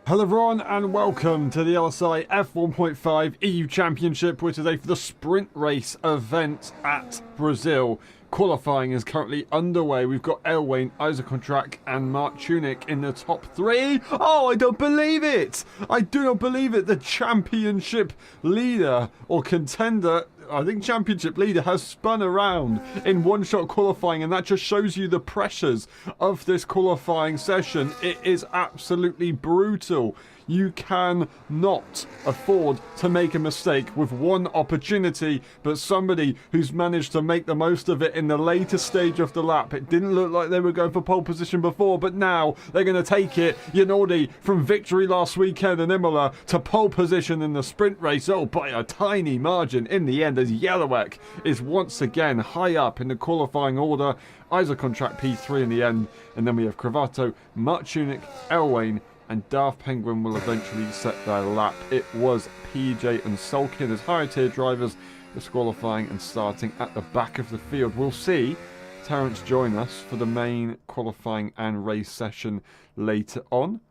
Hello everyone and welcome to the LSI F1.5 EU Championship. We're today for the sprint race event at Brazil. Qualifying is currently underway. We've got Elwayne, Isaacon and Mark Tunick in the top three. Oh, I don't believe it! I do not believe it. The championship leader or contender, I think championship leader, has spun around in one-shot qualifying, and that just shows you the pressures of this qualifying session. It is absolutely brutal. You cannot afford to make a mistake with one opportunity, but somebody who's managed to make the most of it in the later stage of the lap. It didn't look like they were going for pole position before, but now they're going to take it. Yanodi from victory last weekend in Imola to pole position in the sprint race, oh, by a tiny margin in the end, as Yelowek is once again high up in the qualifying order. Isaacon P3 in the end, and then we have Cravato, Mark Tunick, Elwayne, and Daft Penguin will eventually set their lap. It was PJ and Sulkin as higher tier drivers disqualifying and starting at the back of the field. We'll see Terence join us for the main qualifying and race session later on.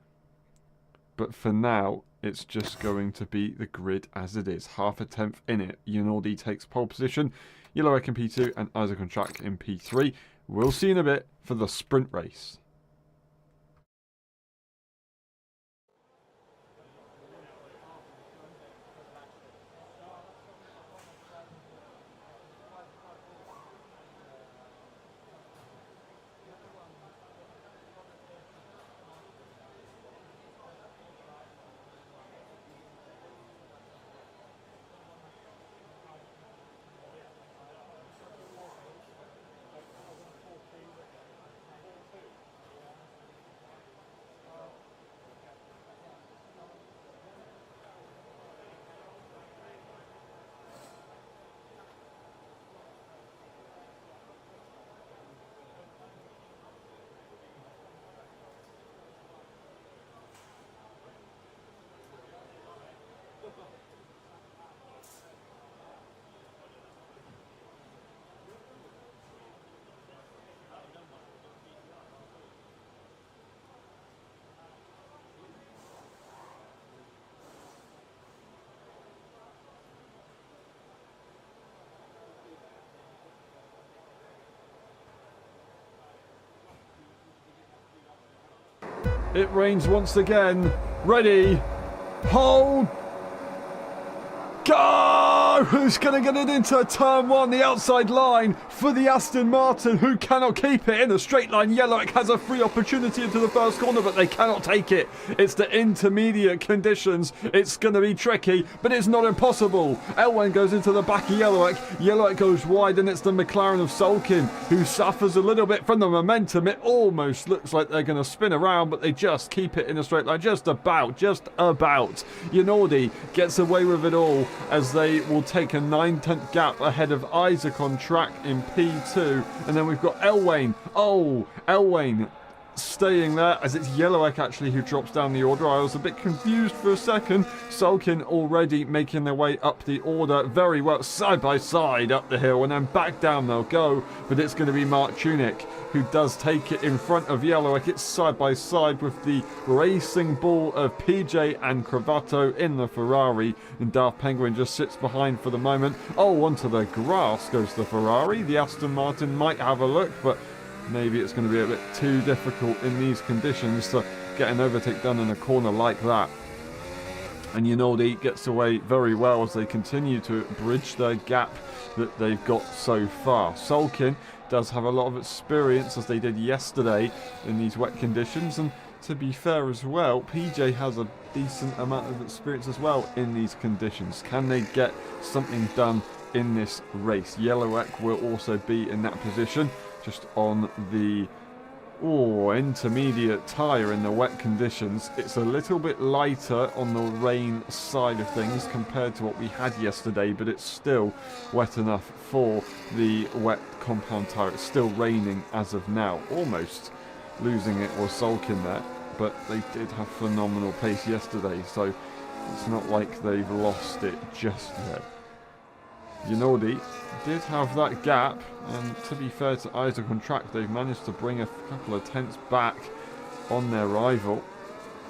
But for now, it's just going to be the grid as it is. Half a tenth in it. Yanodi takes pole position, Yellowek in P2 and Isaacon in P3. We'll see in a bit for the sprint race. It rains once again. Ready. Hold. Go! Who's going to get it into turn one? The outside line for the Aston Martin, who cannot keep it in a straight line. Yellowek has a free opportunity into the first corner, but they cannot take it. It's the intermediate conditions. It's going to be tricky, but it's not impossible. Elwayne goes into the back of Yellowek. Yellowek goes wide, and it's the McLaren of Sulkin, who suffers a little bit from the momentum. It almost looks like they're going to spin around, but they just keep it in a straight line. Just about. Yanodi gets away with it all, as they will take a 9-tenth gap ahead of Isaacon in P2. And then we've got Elwayne. Oh, Elwayne staying there, as it's Yellowek actually who drops down the order. I was a bit confused for a second. Sulkin already making their way up the order very well, side by side up the hill, and then back down they'll go. But it's going to be Mark Tunick who does take it in front of Yellowek. It's side by side with the racing ball of PJ and Cravato in the Ferrari, and Daft Penguin just sits behind for the moment. Oh, onto the grass goes the Ferrari. The Aston Martin might have a look, but maybe it's going to be a bit too difficult in these conditions to get an overtake done in a corner like that. And Yanodi gets away very well as they continue to bridge their gap that they've got so far. Sulkin does have a lot of experience, as they did yesterday in these wet conditions, and to be fair as well, PJ has a decent amount of experience as well in these conditions. Can they get something done in this race? Yellowek will also be in that position, just on the intermediate tyre in the wet conditions. It's a little bit lighter on the rain side of things compared to what we had yesterday, but it's still wet enough for the wet compound tyre. It's still raining as of now. Almost losing it was Sulkin there, but they did have phenomenal pace yesterday, so it's not like they've lost it just yet. Yanodi did have that gap, and to be fair to Isaacon Track, they've managed to bring a couple of tenths back on their rival.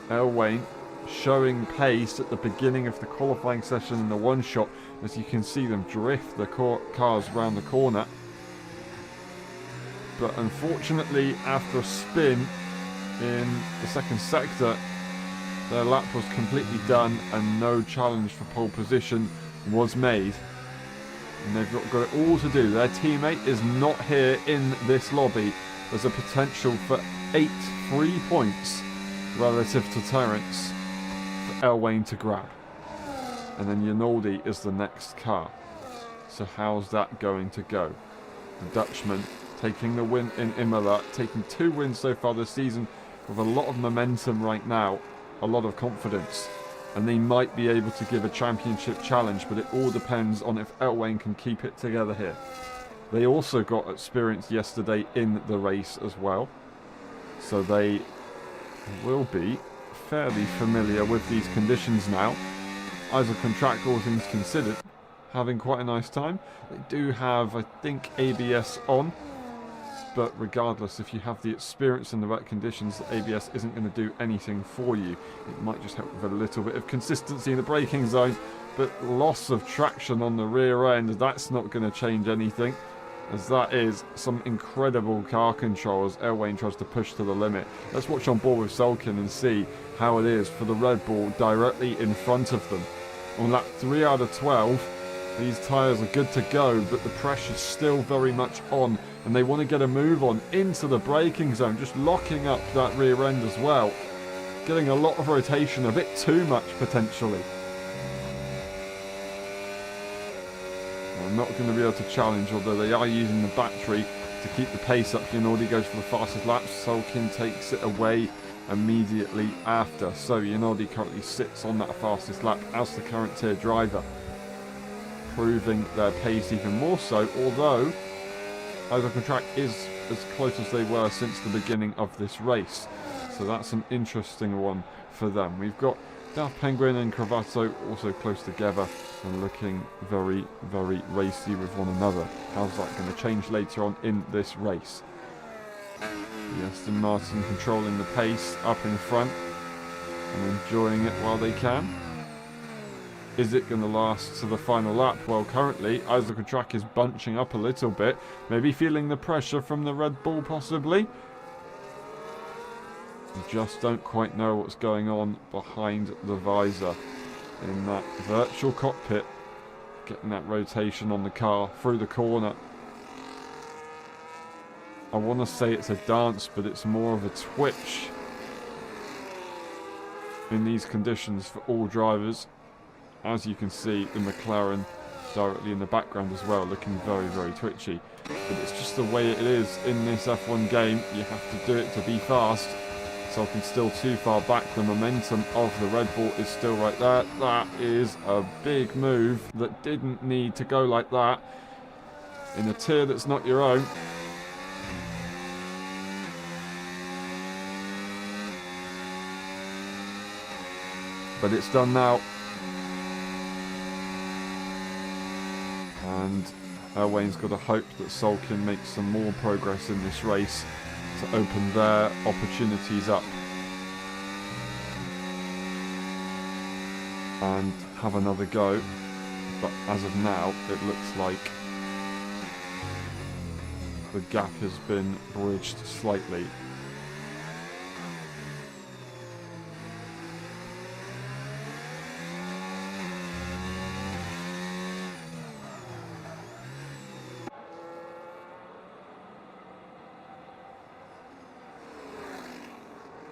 Elwayne showing pace at the beginning of the qualifying session in the one shot, as you can see them drift the cars around the corner. But unfortunately, after a spin in the second sector, their lap was completely done and no challenge for pole position was made. And they've got it all to do. Their teammate is not here in this lobby. There's a potential for 8 free points relative to Terence for Elwain to grab. And then Rinaldi is the next car. So how's that going to go? The Dutchman taking the win in Imola, taking 2 wins so far this season with a lot of momentum right now, a lot of confidence. And they might be able to give a championship challenge, but it all depends on if Elwain can keep it together here. They also got experience yesterday in the race as well, so they will be fairly familiar with these conditions now. Isaac and Track, all things considered, having quite a nice time. They do have, I think, ABS on, but regardless, if you have the experience in the right conditions, the ABS isn't going to do anything for you. It might just help with a little bit of consistency in the braking zone, but loss of traction on the rear end, that's not going to change anything, as that is some incredible car control as Elwain tries to push to the limit. Let's watch on board with Sulkin and see how it is for the Red Bull directly in front of them. On lap 3 out of 12, these tyres are good to go, but the pressure's still very much on, and they want to get a move on into the braking zone, just locking up that rear end as well. Getting a lot of rotation, a bit too much potentially. They're not going to be able to challenge, although they are using the battery to keep the pace up. Rinaldi goes for the fastest lap. Sulkin takes it away immediately after. So Rinaldi currently sits on that fastest lap as the current tier driver, proving their pace even more so, although Isaac and Track is as close as they were since the beginning of this race. So that's an interesting one for them. We've got Daft Penguin and Cravato also close together and looking very, very racy with one another. How's that going to change later on in this race? The Aston Martin controlling the pace up in front and enjoying it while they can. Is it going to last to the final lap? Well, currently, Isaac and Track is bunching up a little bit. Maybe feeling the pressure from the Red Bull, possibly. You just don't quite know what's going on behind the visor in that virtual cockpit. Getting that rotation on the car through the corner. I want to say it's a dance, but it's more of a twitch in these conditions for all drivers. As you can see, the McLaren directly in the background as well, looking very, very twitchy. But it's just the way it is in this F1 game. You have to do it to be fast. Sulkin's still too far back. The momentum of the Red Bull is still right there. That is a big move that didn't need to go like that in a tier that's not your own. But it's done now. And Elwain's got to hope that Sulkin makes some more progress in this race to open their opportunities up and have another go. But as of now, it looks like the gap has been bridged slightly.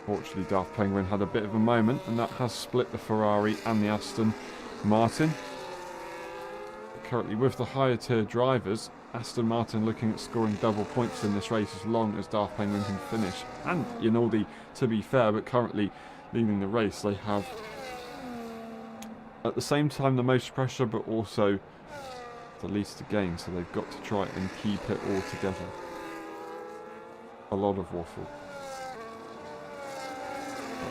Fortunately, Daft Penguin had a bit of a moment, and that has split the Ferrari and the Aston Martin. Currently, with the higher tier drivers, Aston Martin looking at scoring double points in this race as long as Daft Penguin can finish. And Rinaldi, to be fair, but currently leading the race. They have, at the same time, the most pressure, but also the least to gain. So they've got to try and keep it all together. A lot of waffle.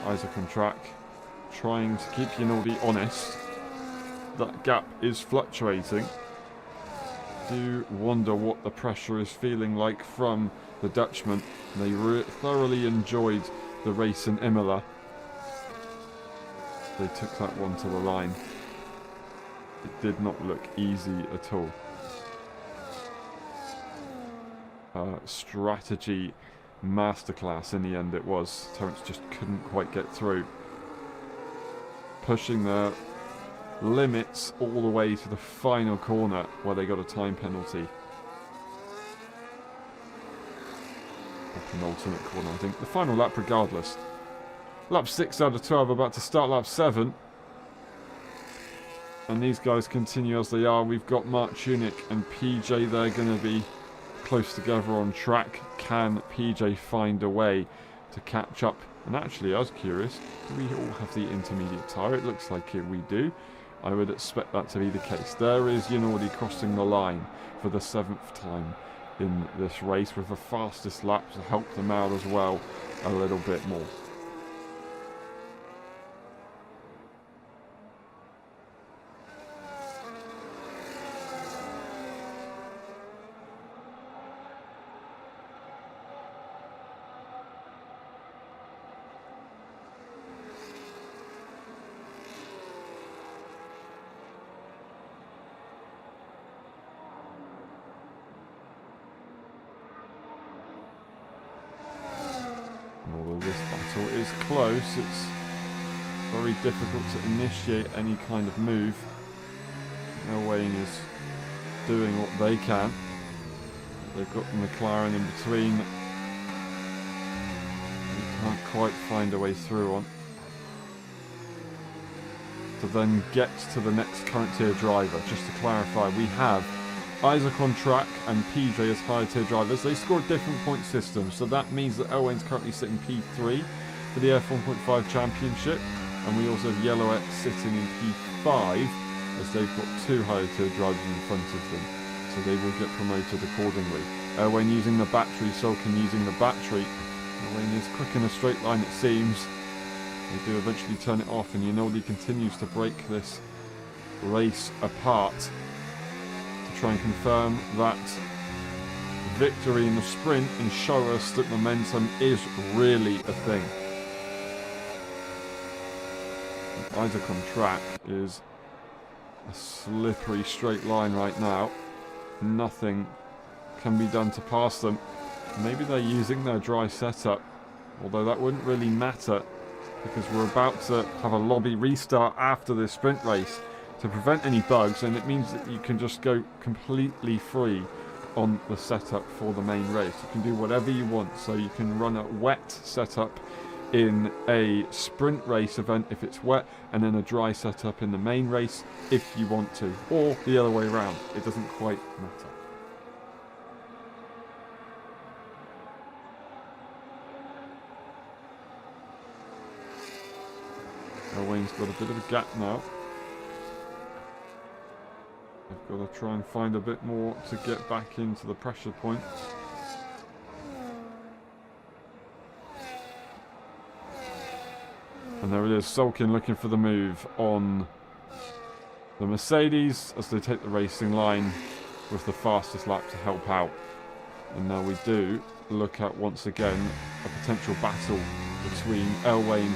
Isaac on track, trying to keep Rinaldi honest. That gap is fluctuating. Do wonder what the pressure is feeling like from the Dutchman. They thoroughly enjoyed the race in Imola. They took that one to the line. It did not look easy at all. Strategy masterclass in the end it was. Terence just couldn't quite get through. Pushing their limits all the way to the final corner where they got a time penalty. Penultimate corner, I think. The final lap regardless. Lap 6 out of 12, about to start lap 7. And these guys continue as they are. We've got Mark Tunick and PJ. They're going to be close together on track. Can PJ find a way to catch up? And actually, I was curious, do we all have the intermediate tyre? It looks like we do. I would expect that to be the case. There is Yanordi crossing the line for the 7th time in this race with the fastest lap to help them out as well a little bit more. Although this battle is close, it's very difficult to initiate any kind of move. Wayne is doing what they can. They've got the McLaren in between. They can't quite find a way through on. To then get to the next current tier driver. Just to clarify, we have Isaac on track and PJ as higher tier drivers. They score a different point system, so that means that Elwain's currently sitting P3 for the F1.5 championship, and we also have Yellow X sitting in P5 as they've got 2 higher tier drivers in front of them, so they will get promoted accordingly. Elwain using the battery, Sulkin using the battery. Elwain is quick in a straight line, it seems. They do eventually turn it off, and Yanoldi continues to break this race apart to try and confirm that victory in the sprint and show us that momentum is really a thing. Isaac on track is a slippery straight line right now. Nothing can be done to pass them. Maybe they're using their dry setup, although that wouldn't really matter because we're about to have a lobby restart after this sprint race to prevent any bugs, and it means that you can just go completely free on the setup for the main race. You can do whatever you want, so you can run a wet setup in a sprint race event if it's wet, and then a dry setup in the main race if you want to, or the other way around. It doesn't quite matter. Elwain's got a bit of a gap now. They've got to try and find a bit more to get back into the pressure point. And there it is, Sulkin looking for the move on the Mercedes as they take the racing line with the fastest lap to help out. And now we do look at, once again, a potential battle between Elwain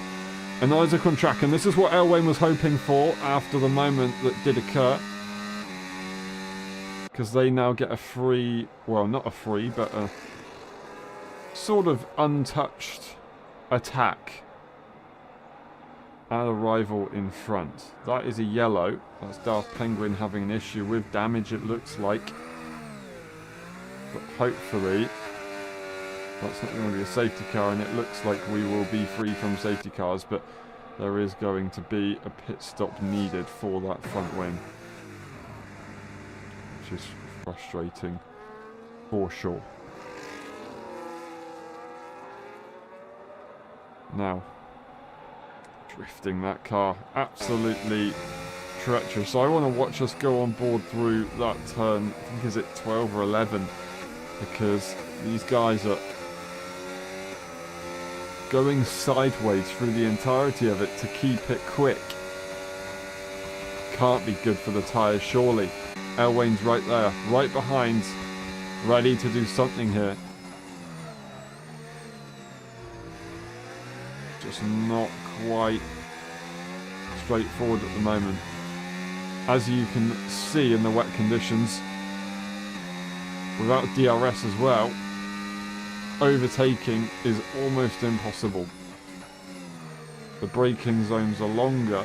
and Isaac on track. And this is what Elwain was hoping for after the moment that did occur. Because they now get a free, well, not a free, but a sort of untouched attack at a rival in front. That is a yellow. That's Darth Penguin having an issue with damage, it looks like. But hopefully that's not going to be a safety car, and it looks like we will be free from safety cars, but there is going to be a pit stop needed for that front wing, which is frustrating for sure. Now, drifting that car, absolutely treacherous. So I want to watch us go on board through that turn, I think is it 12 or 11, because these guys are going sideways through the entirety of it to keep it quick. Can't be good for the tyres, surely. Elwain's right there, right behind, ready to do something here. Just not quite straightforward at the moment. As you can see in the wet conditions, without DRS as well, overtaking is almost impossible. The braking zones are longer,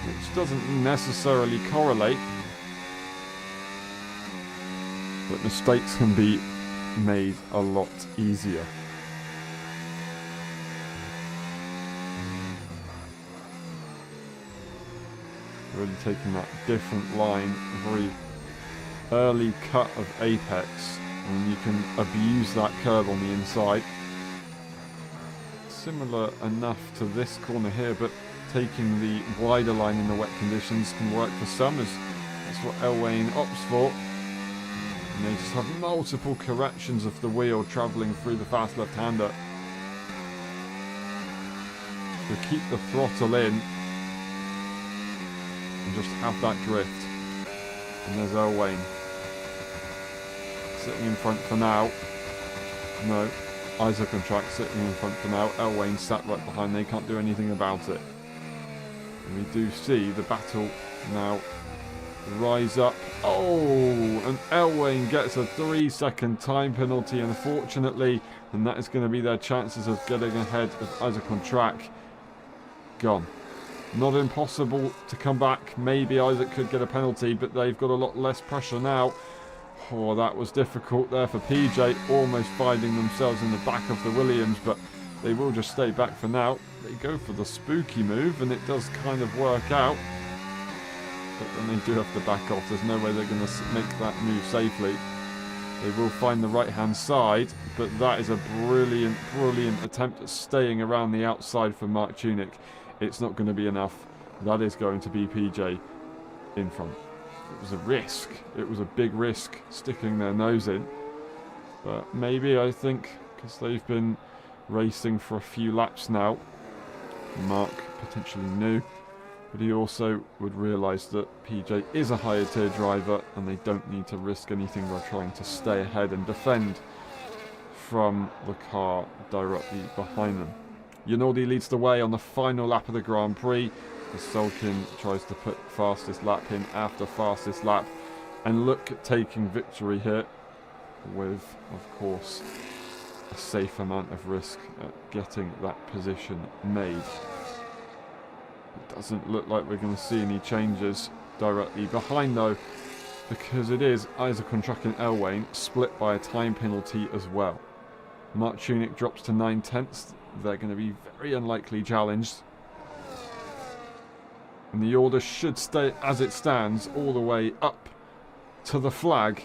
which doesn't necessarily correlate, but mistakes can be made a lot easier. Really taking that different line, a very early cut of apex, and you can abuse that curve on the inside. Similar enough to this corner here, but taking the wider line in the wet conditions can work for some, as that's what Elwain opts for. And they just have multiple corrections of the wheel travelling through the fast left-hander. So keep the throttle in and just have that drift. And there's Elwain sitting in front for now. No, Isaac on track sitting in front for now. Elwain sat right behind. They can't do anything about it. And we do see the battle now rise up. Oh, and Elwain gets a 3-second time penalty, unfortunately, and that is going to be their chances of getting ahead of Isaac on track gone. Not impossible to come back. Maybe Isaac could get a penalty, but they've got a lot less pressure now. Oh, that was difficult there for PJ, almost finding themselves in the back of the Williams, but they will just stay back for now. They go for the spooky move, and it does kind of work out. But then they do have to back off. There's no way they're going to make that move safely. They will find the right-hand side, but that is a brilliant, brilliant attempt at staying around the outside for Mark Tunick. It's not going to be enough. That is going to be PJ in front. It was a risk. It was a big risk sticking their nose in. But maybe, I think, because they've been racing for a few laps now, Mark potentially knew, but he also would realise that PJ is a higher tier driver and they don't need to risk anything by trying to stay ahead and defend from the car directly behind them. Yanaldi leads the way on the final lap of the Grand Prix as Sulkin tries to put fastest lap in after fastest lap, and look at taking victory here with, of course, a safe amount of risk at getting that position made. It doesn't look like we're going to see any changes directly behind though, because it is Isaac on track and Elwain split by a time penalty as well. Mark Tunick drops to 9/10. They're going to be very unlikely challenged. And the order should stay as it stands all the way up to the flag.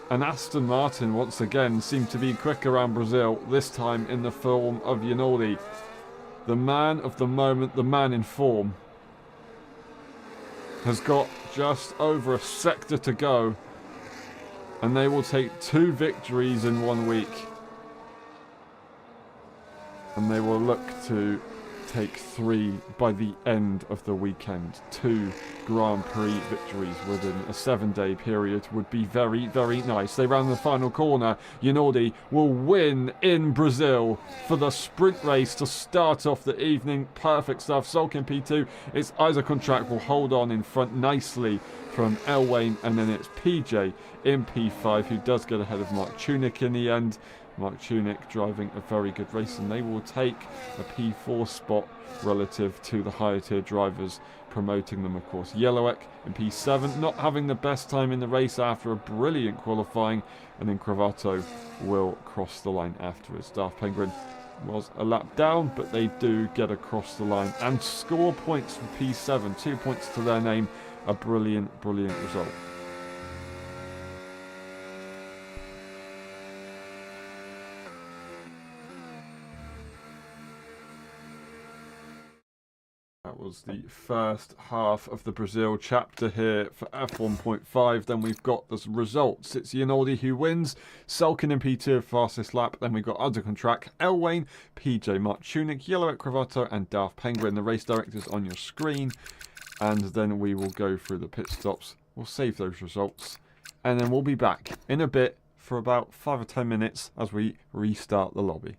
And Aston Martin once again seem to be quick around Brazil, this time in the form of Yanaldi. The man of the moment, the man in form, has got just over a sector to go. And they will take 2 victories in 1 week. And they will look to take 3 by the end of the weekend. 2 Grand Prix victories within a 7-day period would be very, very nice. They round the final corner. Yanaldi will win in Brazil for the sprint race to start off the evening. Perfect stuff. Sulkin P2. It's Isaac on track. Will hold on in front nicely from Elwain, and then it's PJ in P5 who does get ahead of Mark Tunick in the end. Mark Tunick driving a very good race, and they will take a P4 spot relative to the higher tier drivers, promoting them, of course. Yellowek in P7, not having the best time in the race after a brilliant qualifying, and then Cravato will cross the line afterwards. Daft Penguin was a lap down, but they do get across the line and score points for P7, 2 points to their name. A brilliant, brilliant result. That was the first half of the Brazil chapter here for F1.5. Then we've got the results. It's Yanaldi who wins. Sulkin in P2, fastest lap. Then we've got Isaac on track, Elwain, PJ, Mark Tunick, Yellowek, Cravato, and Daft Penguin. The race directors on your screen. And then we will go through the pit stops. We'll save those results. And then we'll be back in a bit for about 5 or 10 minutes as we restart the lobby.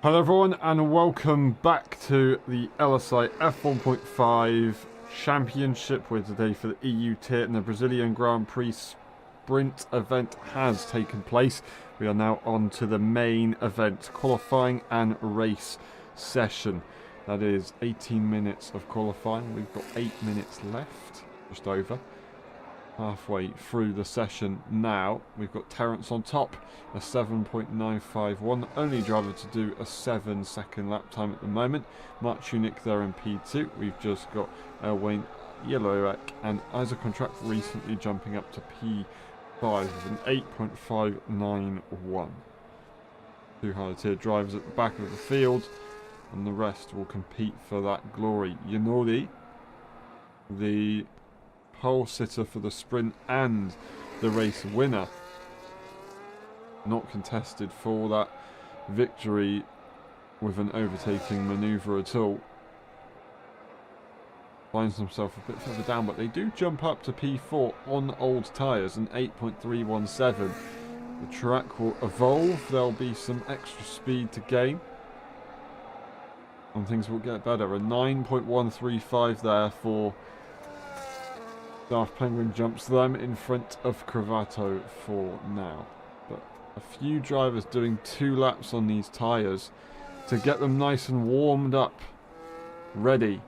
Hello everyone and welcome back to the LSI F1.5 Championship. We're today for the EU tier and the Brazilian Grand Prix sprint event has taken place. We are now on to the main event, qualifying and race session. That is 18 minutes of qualifying. We've got 8 minutes left, just over. Halfway through the session now. We've got Terence on top, a 7.951, only driver to do a 7-second lap time at the moment. Mark Tunick there in P2. We've just got Wayne Yellowek and Isaac Contract recently jumping up to P5 with an 8.591. Two higher tier drivers at the back of the field, and the rest will compete for that glory. Yanori, the pole sitter for the sprint and the race winner, not contested for that victory with an overtaking manoeuvre at all. Finds himself a bit further down, but they do jump up to P4 on old tyres, an 8.317. The track will evolve, there'll be some extra speed to gain, and things will get better. A 9.135 there for Darth Penguin, jumps them in front of Cravato for now. But a few drivers doing 2 laps on these tyres to get them nice and warmed up, ready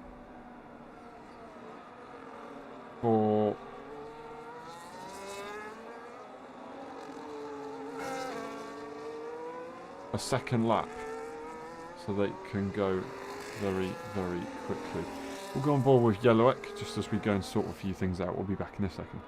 for a second lap, so they can go very, very quickly. We'll go on board with Yellowek just as we go and sort a few things out. We'll be back in a second.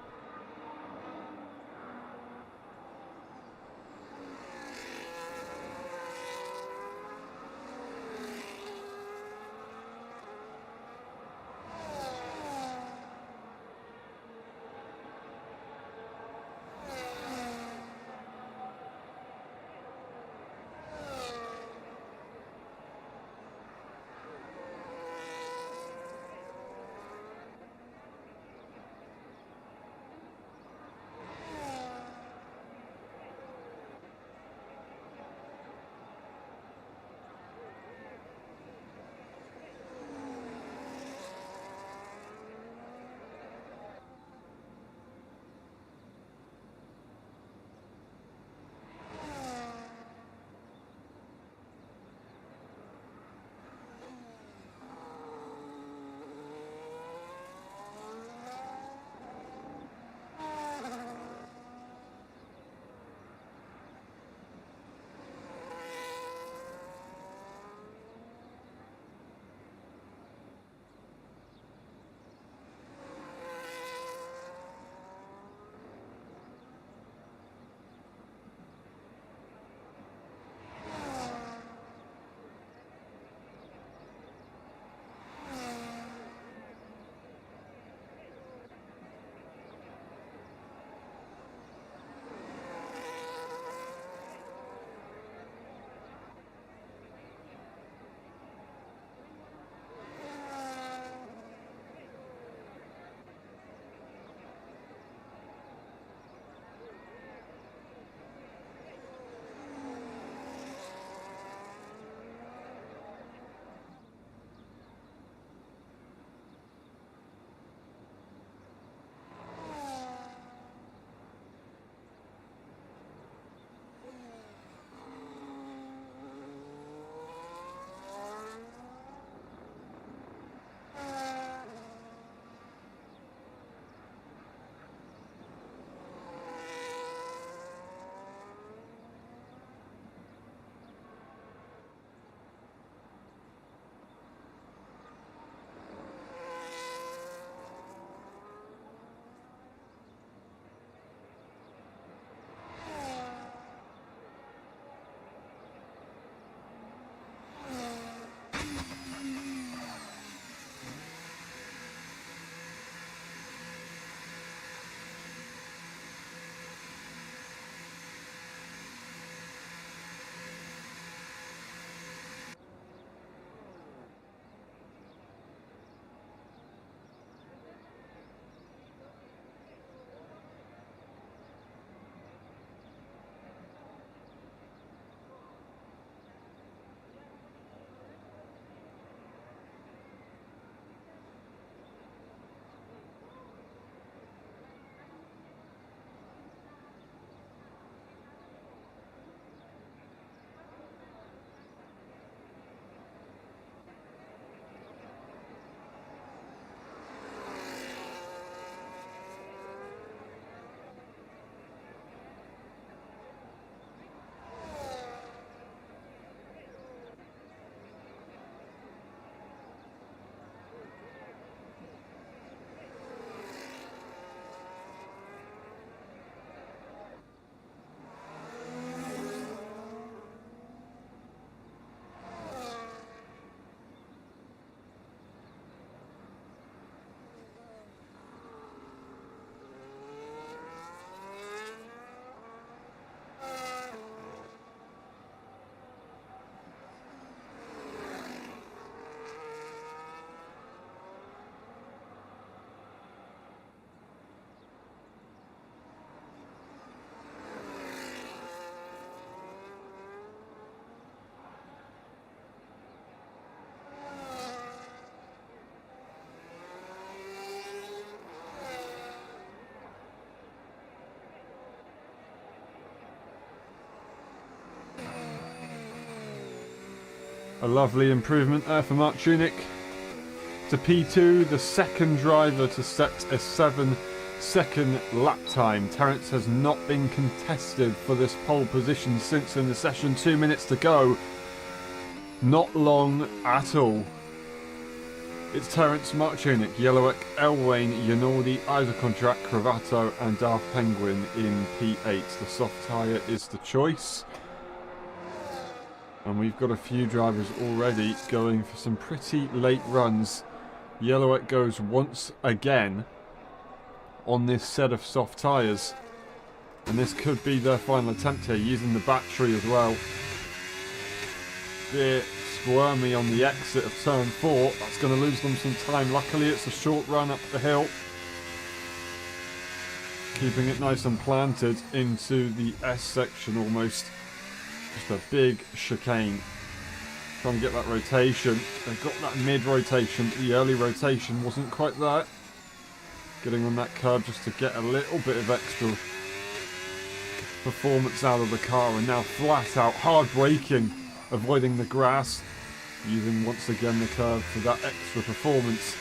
A lovely improvement there for Mark Tunick to P2, the second driver to set a 7-second lap time. Terence has not been contested for this pole position since in the session. 2 minutes to go. Not long at all. It's Terence, Mark Tunick, Yellowwick, Elwain, Yanaldi, Isacontract, Cravato and Darth Penguin in P8. The soft tyre is the choice. And we've got a few drivers already going for some pretty late runs. Yellowwick goes once again on this set of soft tyres. And this could be their final attempt here, using the battery as well. Bit squirmy on the exit of turn 4. That's going to lose them some time. Luckily it's a short run up the hill. Keeping it nice and planted into the S section almost. Just a big chicane. Trying to get that rotation. They've got that mid-rotation, but the early rotation wasn't quite there. Getting on that curb just to get a little bit of extra performance out of the car. And now flat out, hard braking, avoiding the grass. Using once again the curb for that extra performance.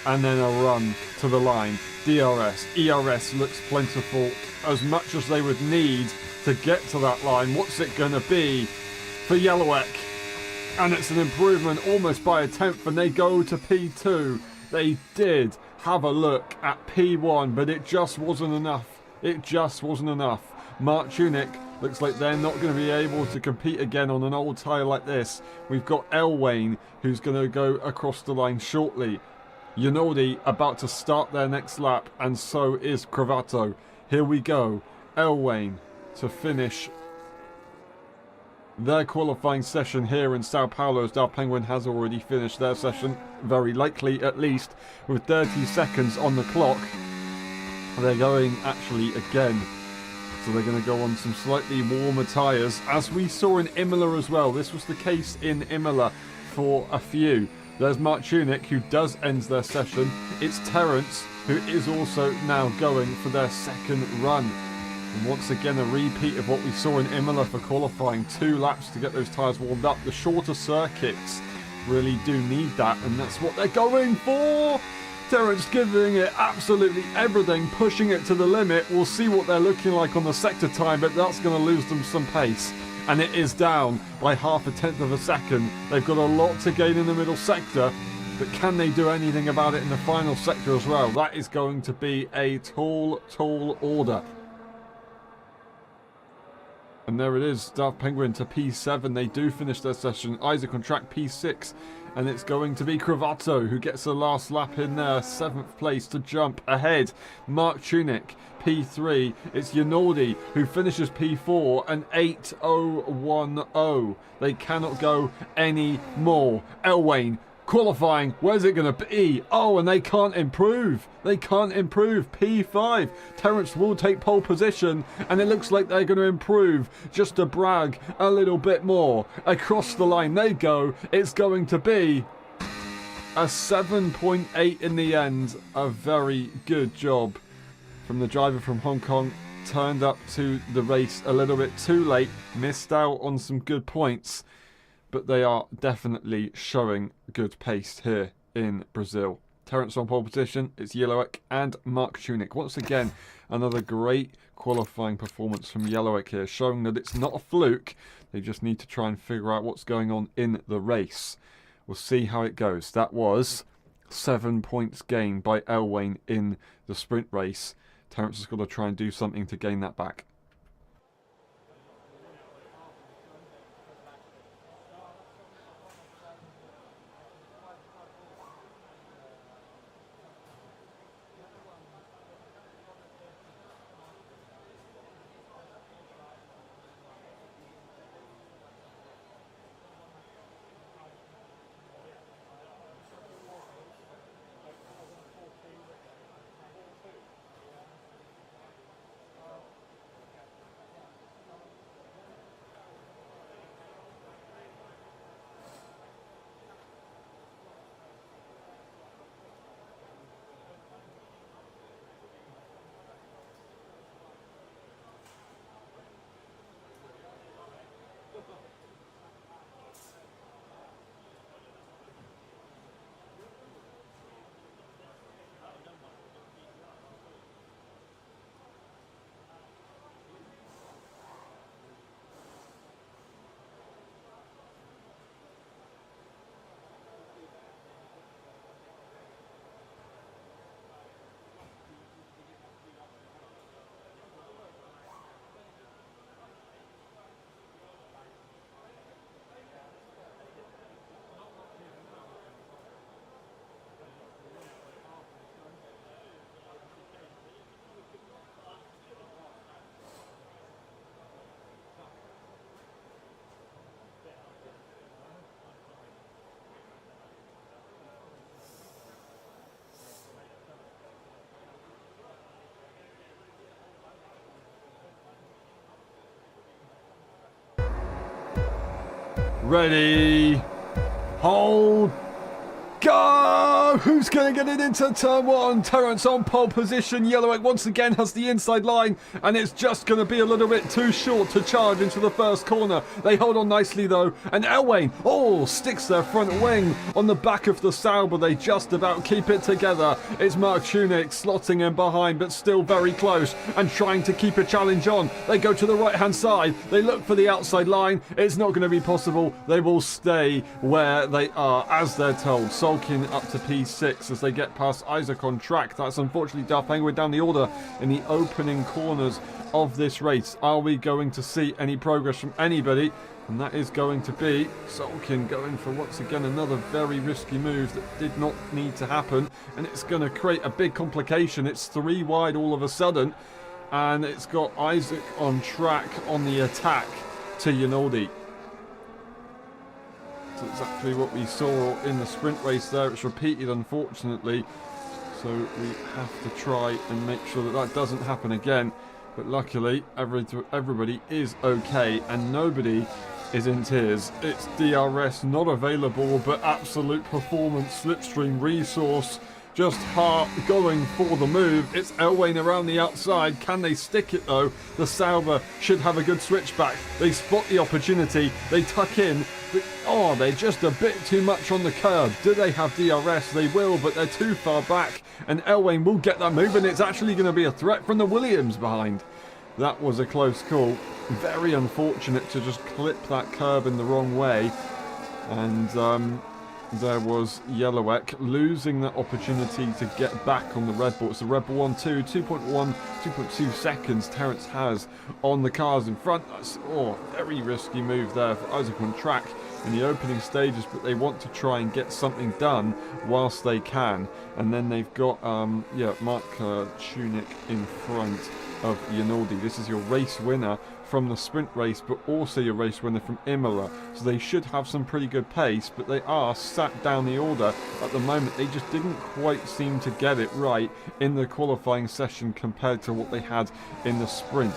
And then a run to the line. DRS, ERS looks plentiful. As much as they would need to get to that line. What's it going to be for Yellowwick? And it's an improvement almost by a tenth, and they go to P2. They did have a look at P1, but it just wasn't enough. It just wasn't enough. Mark Tunick looks like they're not going to be able to compete again on an old tyre like this. We've got Elwain, who's going to go across the line shortly. Yanaldi about to start their next lap, and so is Cravato. Here we go. Elwain to finish their qualifying session here in Sao Paulo, as Darth Penguin has already finished their session, very likely at least, with 30 seconds on the clock. They're going actually again, so they're going to go on some slightly warmer tyres, as we saw in Imola as well. This was the case in Imola for a few. There's Mark Tunick, who does end their session. It's Terence, who is also now going for their second run. And once again, a repeat of what we saw in Imola for qualifying. 2 laps to get those tyres warmed up. The shorter circuits really do need that, and that's what they're going for. Terence giving it absolutely everything, pushing it to the limit. We'll see what they're looking like on the sector time, but that's going to lose them some pace. And it is down by 0.5 of a second. They've got a lot to gain in the middle sector, but can they do anything about it in the final sector as well? That is going to be a tall, tall order. And there it is, Darth Penguin to P7. They do finish their session. Isaac on track P6. And it's going to be Cravato who gets the last lap in there. 7th place to jump ahead. Mark Tunick, P3. It's Yanaldi who finishes P4. And 8.010. They cannot go any more. Elwain qualifying, where's it going to be? Oh, and they can't improve. They can't improve. P5. Terence will take pole position, and it looks like they're going to improve just to brag a little bit more. Across the line they go. It's going to be a 7.8 in the end. A very good job from the driver from Hong Kong. Turned up to the race a little bit too late. Missed out on some good points. But they are definitely showing good pace here in Brazil. Terence on pole position. It's Yellowwick and Mark Tunick. Once again, another great qualifying performance from Yellowwick here, showing that it's not a fluke. They just need to try and figure out what's going on in the race. We'll see how it goes. That was 7 points gained by Elwain in the sprint race. Terence has got to try and do something to gain that back. Ready. Hold. Go! Who's going to get it into turn one? Terence on pole position. Yellow Egg once again has the inside line, and it's just going to be a little bit too short to charge into the first corner. They hold on nicely though, and Elwain, sticks their front wing on the back of the Sauber. They just about keep it together. It's Mark Tunick slotting in behind, but still very close and trying to keep a challenge on. They go to the right-hand side. They look for the outside line. It's not going to be possible. They will stay where they are, as they're told. Sulking up to P6 as they get past Isaac on track. That's unfortunately Darpangway down the order in the opening corners of this race. Are we going to see any progress from anybody? And that is going to be Sulkin going for once again another very risky move that did not need to happen, and it's going to create a big complication. It's 3 wide all of a sudden, and it's got Isaac on track on the attack to Yinaldi. That's exactly what we saw in the sprint race there. It's repeated, unfortunately. So we have to try and make sure that that doesn't happen again. But luckily, everybody is okay and nobody is in tears. It's DRS not available, but absolute performance slipstream resource. Just Hart going for the move. It's Elwain around the outside. Can they stick it though? The Sauber should have a good switchback. They spot the opportunity. They tuck in. But, they're just a bit too much on the curb. Do they have DRS? They will, but they're too far back. And Elwain will get that move, and it's actually going to be a threat from the Williams behind. That was a close call. Very unfortunate to just clip that curb in the wrong way. And there was Yellowek losing that opportunity to get back on the Red Bull. It's the Red Bull 1-2, 2.2 seconds Terence has on the cars in front. That's very risky move there for Isaac on track in the opening stages, but they want to try and get something done whilst they can. And then they've got Mark Tunick in front of Yinaldi. This is your race winner from the sprint race, but also your race winner from Imola. So they should have some pretty good pace, but they are sat down the order at the moment. They just didn't quite seem to get it right in the qualifying session compared to what they had in the sprint.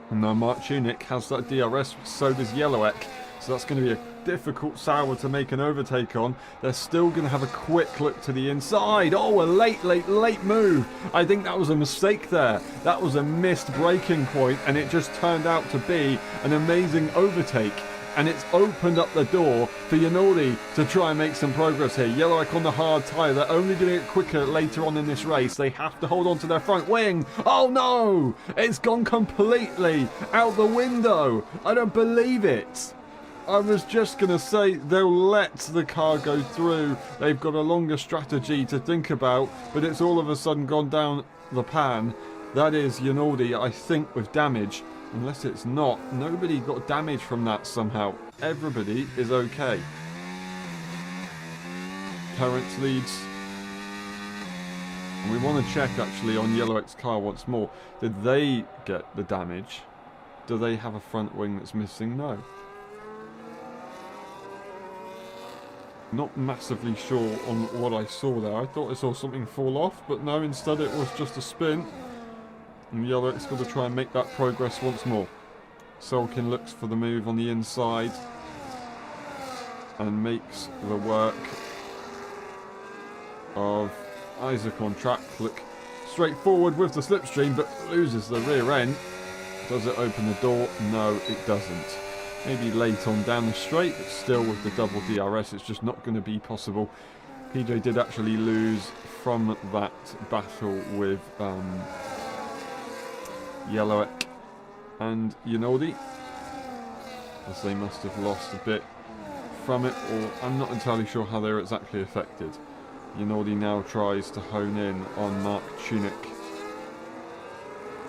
And now Mark Tunick has that DRS, so does Yellowek. So that's going to be a difficult Sauber to make an overtake on. They're still going to have a quick look to the inside. A late move. I think that was a mistake there. That was a missed braking point, and it just turned out to be an amazing overtake. And it's opened up the door for Yinaldi to try and make some progress here. Yellowek on the hard tyre. They're only doing it quicker later on in this race. They have to hold on to their front wing. Oh no! It's gone completely out the window. I don't believe it. I was just going to say they'll let the car go through. They've got a longer strategy to think about, but it's all of a sudden gone down the pan. That is Yinaldi, I think, with damage. Unless it's not. Nobody got damage from that somehow. Everybody is okay. Terence leads. And we want to check actually on Yellowek's car once more. Did they get the damage? Do they have a front wing that's missing? No. Not massively sure on what I saw there. I thought I saw something fall off, but no, instead it was just a spin. And Yellowek's got to try and make that progress once more. Sulkin looks for the move on the inside and makes the work of Isaac on track look straightforward with the slipstream, but loses the rear end. Does it open the door? No, it doesn't. Maybe late on down the straight, but still with the double DRS, it's just not going to be possible. PJ did actually lose from that battle with Yellowek and Yinaldi, as they must have lost a bit from it, or I'm not entirely sure how they were exactly affected. Yinaldi now tries to hone in on Mark Tunick,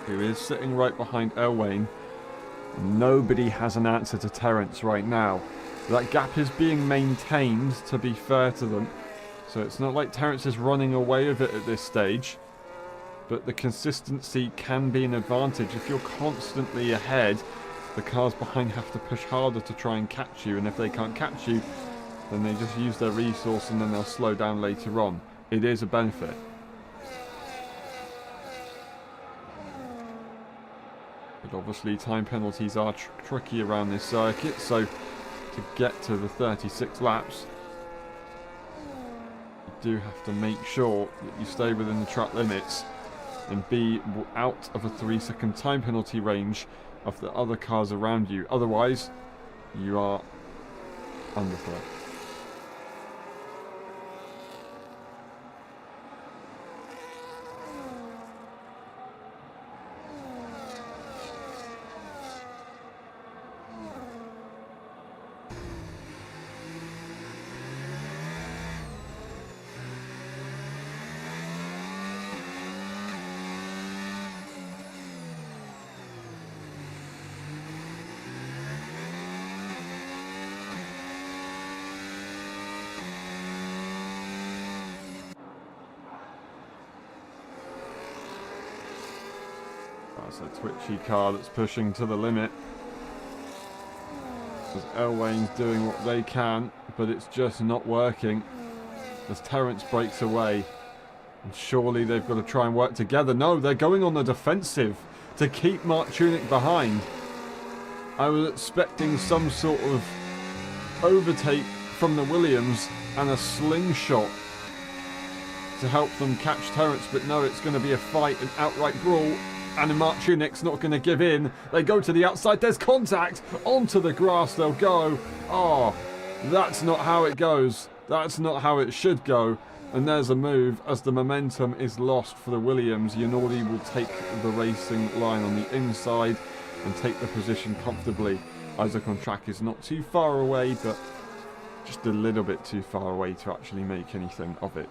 who is sitting right behind Elwain. Nobody has an answer to Terence right now. That gap is being maintained, to be fair to them. So it's not like Terence is running away with it at this stage. But the consistency can be an advantage. If you're constantly ahead, the cars behind have to push harder to try and catch you. And if they can't catch you, then they just use their resource and then they'll slow down later on. It is a benefit. But obviously time penalties are tricky around this circuit, so to get to the 36 laps, you do have to make sure that you stay within the track limits and be out of a 3-second time penalty range of the other cars around you. Otherwise, you are under threat. That's a twitchy car that's pushing to the limit. As Elwain's doing what they can, but it's just not working. As Terence breaks away. And surely they've got to try and work together. No, they're going on the defensive to keep Mark Tunick behind. I was expecting some sort of overtake from the Williams and a slingshot to help them catch Terence, but no, it's going to be a fight, an outright brawl. And Mark Tunick's not going to give in. They go to the outside. There's contact. Onto the grass they'll go. Oh, that's not how it goes. That's not how it should go. And there's a move as the momentum is lost for the Williams. Yanodi will take the racing line on the inside and take the position comfortably. Isaac on track is not too far away, but just a little bit too far away to actually make anything of it.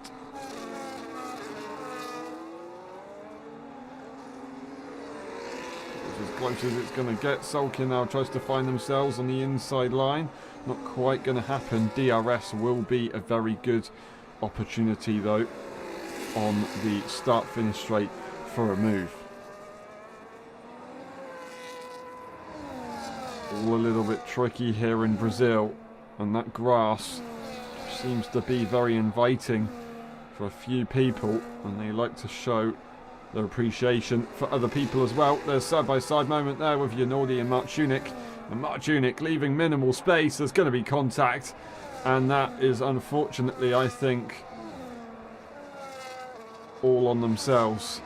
As close as it's going to get. Sulkin now tries to find themselves on the inside line. Not quite going to happen. DRS will be a very good opportunity though on the start-finish straight for a move. All a little bit tricky here in Brazil, and that grass seems to be very inviting for a few people, and they like to show their appreciation for other people as well. There's side-by-side moment there with Yanodi and Mark Tunick. And Mark Tunick leaving minimal space. There's going to be contact. And that is unfortunately, I think, all on themselves.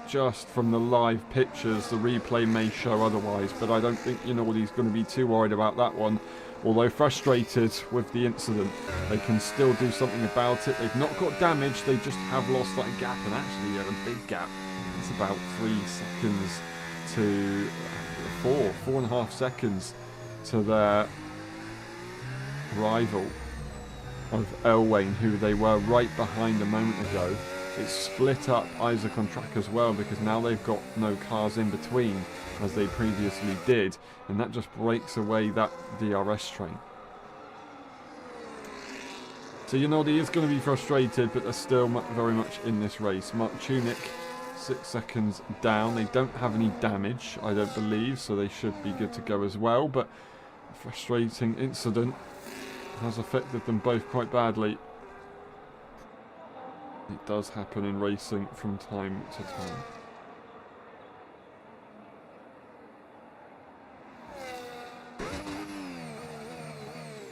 Just from the live pictures, the replay may show otherwise. But I don't think Yanodi's going to be too worried about that one. Although frustrated with the incident, they can still do something about it. They've not got damage, they just have lost that gap, and actually a big gap. It's about 3 seconds to 4.5 seconds to their rival of Elwain, who they were right behind a moment ago. It's split up Isaac on track as well, because now they've got no cars in between as they previously did, and that just breaks away that DRS train. So Yanodi is going to be frustrated, but they're still very much in this race. Mark Tunick 6 seconds down. They don't have any damage, I don't believe, so they should be good to go as well, but a frustrating incident has affected them both quite badly. It does happen in racing from time to time.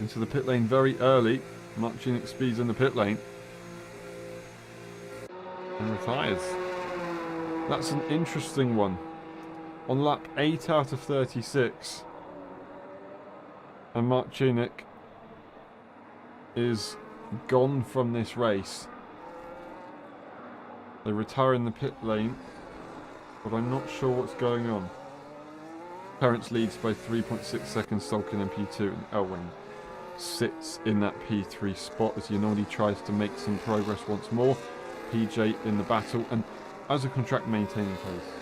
Into the pit lane very early. Mark Tunick speeds in the pit lane and retires. That's an interesting one. On lap 8 out of 36, and Mark Tunick is gone from this race. They retire in the pit lane, but I'm not sure what's going on. Terence leads by 3.6 seconds, Sulkin in P2, and Elwain sits in that P3 spot as Yanodi tries to make some progress once more. PJ in the battle, and as a contract maintaining pace.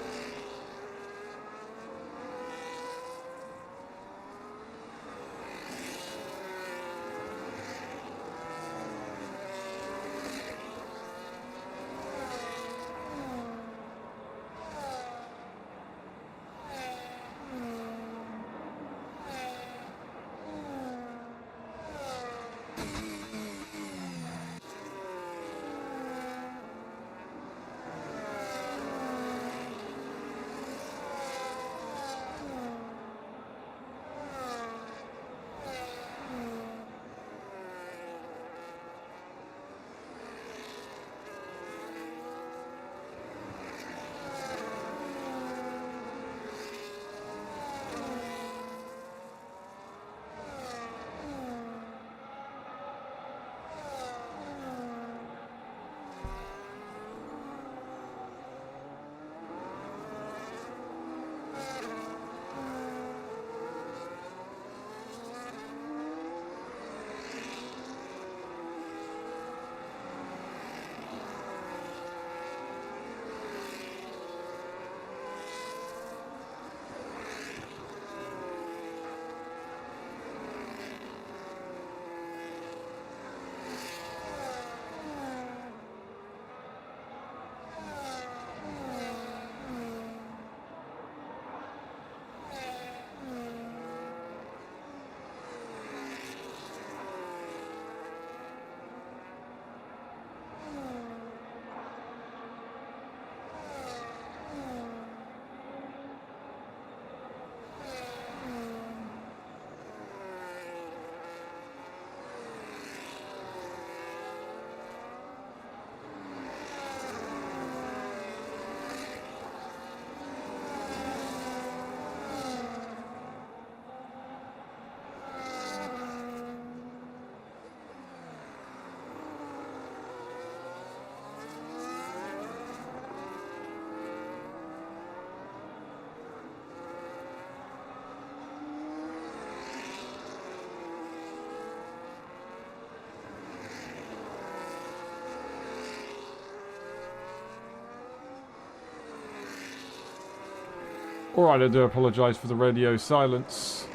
Alright, I do apologise for the radio silence.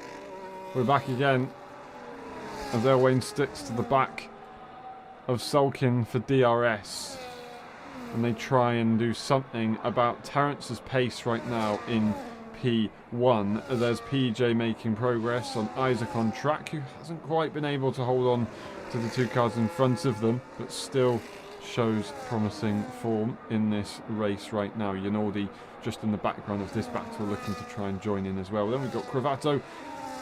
We're back again as Elwain sticks to the back of Sulkin for DRS. And they try and do something about Terrence's pace right now in P1. There's PJ making progress on Isaac on track, who hasn't quite been able to hold on to the two cars in front of them, but still shows promising form in this race right now. Yinaldi just in the background of this battle looking to try and join in as well. Then we've got Cravato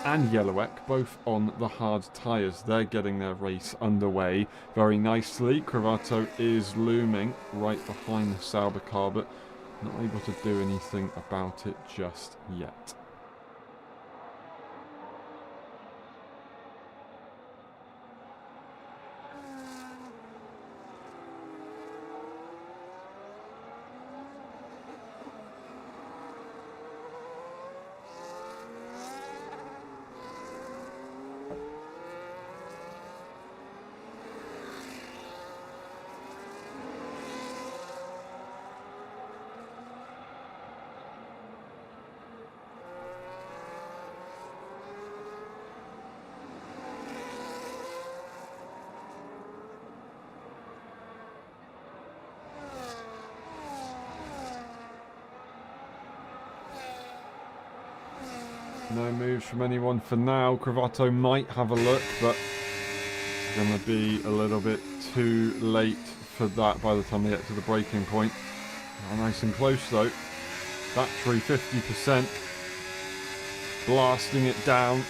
and Yellowek both on the hard tyres. They're getting their race underway very nicely. Cravato is looming right behind the Sauber car, but not able to do anything about it just yet. No moves from anyone for now. Cravato might have a look, but it's going to be a little bit too late for that by the time they get to the braking point. Oh, nice and close though. Battery 50%. Blasting it down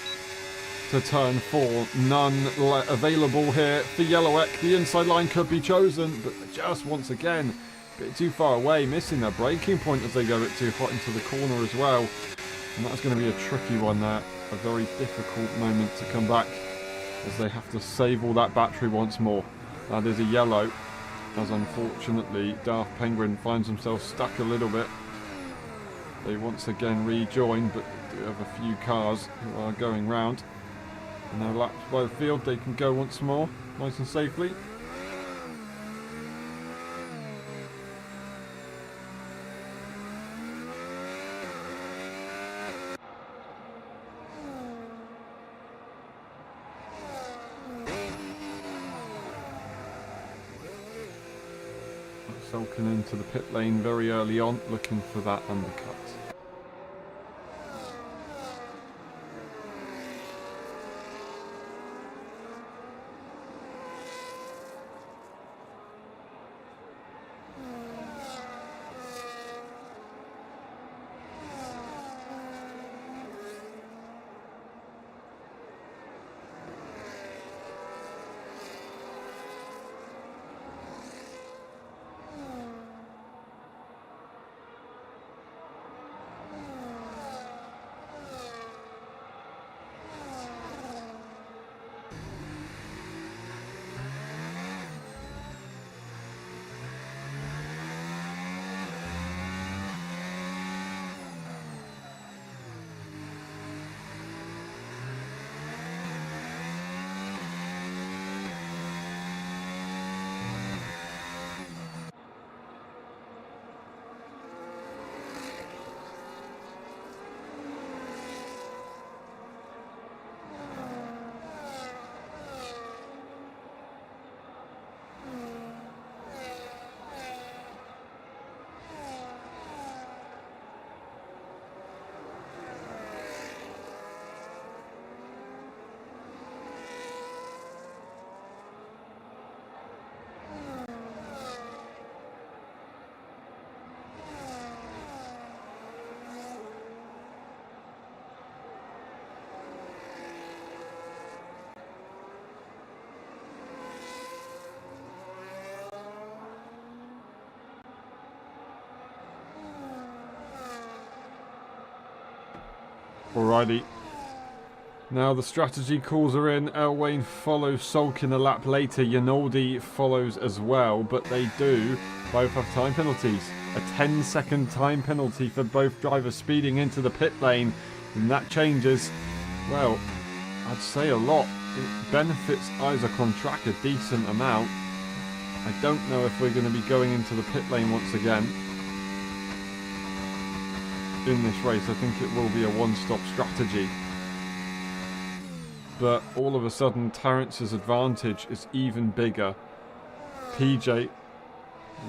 to turn 4. None available here for Yellowek. The inside line could be chosen, but just once again, a bit too far away, missing their braking point as they go a bit too hot into the corner as well. And that's going to be a tricky one there. A very difficult moment to come back as they have to save all that battery once more. That is a yellow, as unfortunately Daft Penguin finds himself stuck a little bit. They once again rejoin, but they do have a few cars who are going round. And they're lapped by the field. They can go once more, nice and safely. Sulking into the pit lane very early on, looking for that undercut. Alrighty. Now the strategy calls are in. Elwain follows Sulkin a lap later. Yinaldi follows as well, but they do both have time penalties. A 10-second time penalty for both drivers speeding into the pit lane. And that changes, well, I'd say a lot. It benefits Isaac on track a decent amount. I don't know if we're going to be going into the pit lane once again. in this race. I think it will be a one-stop strategy. But all of a sudden, Terrence's advantage is even bigger. PJ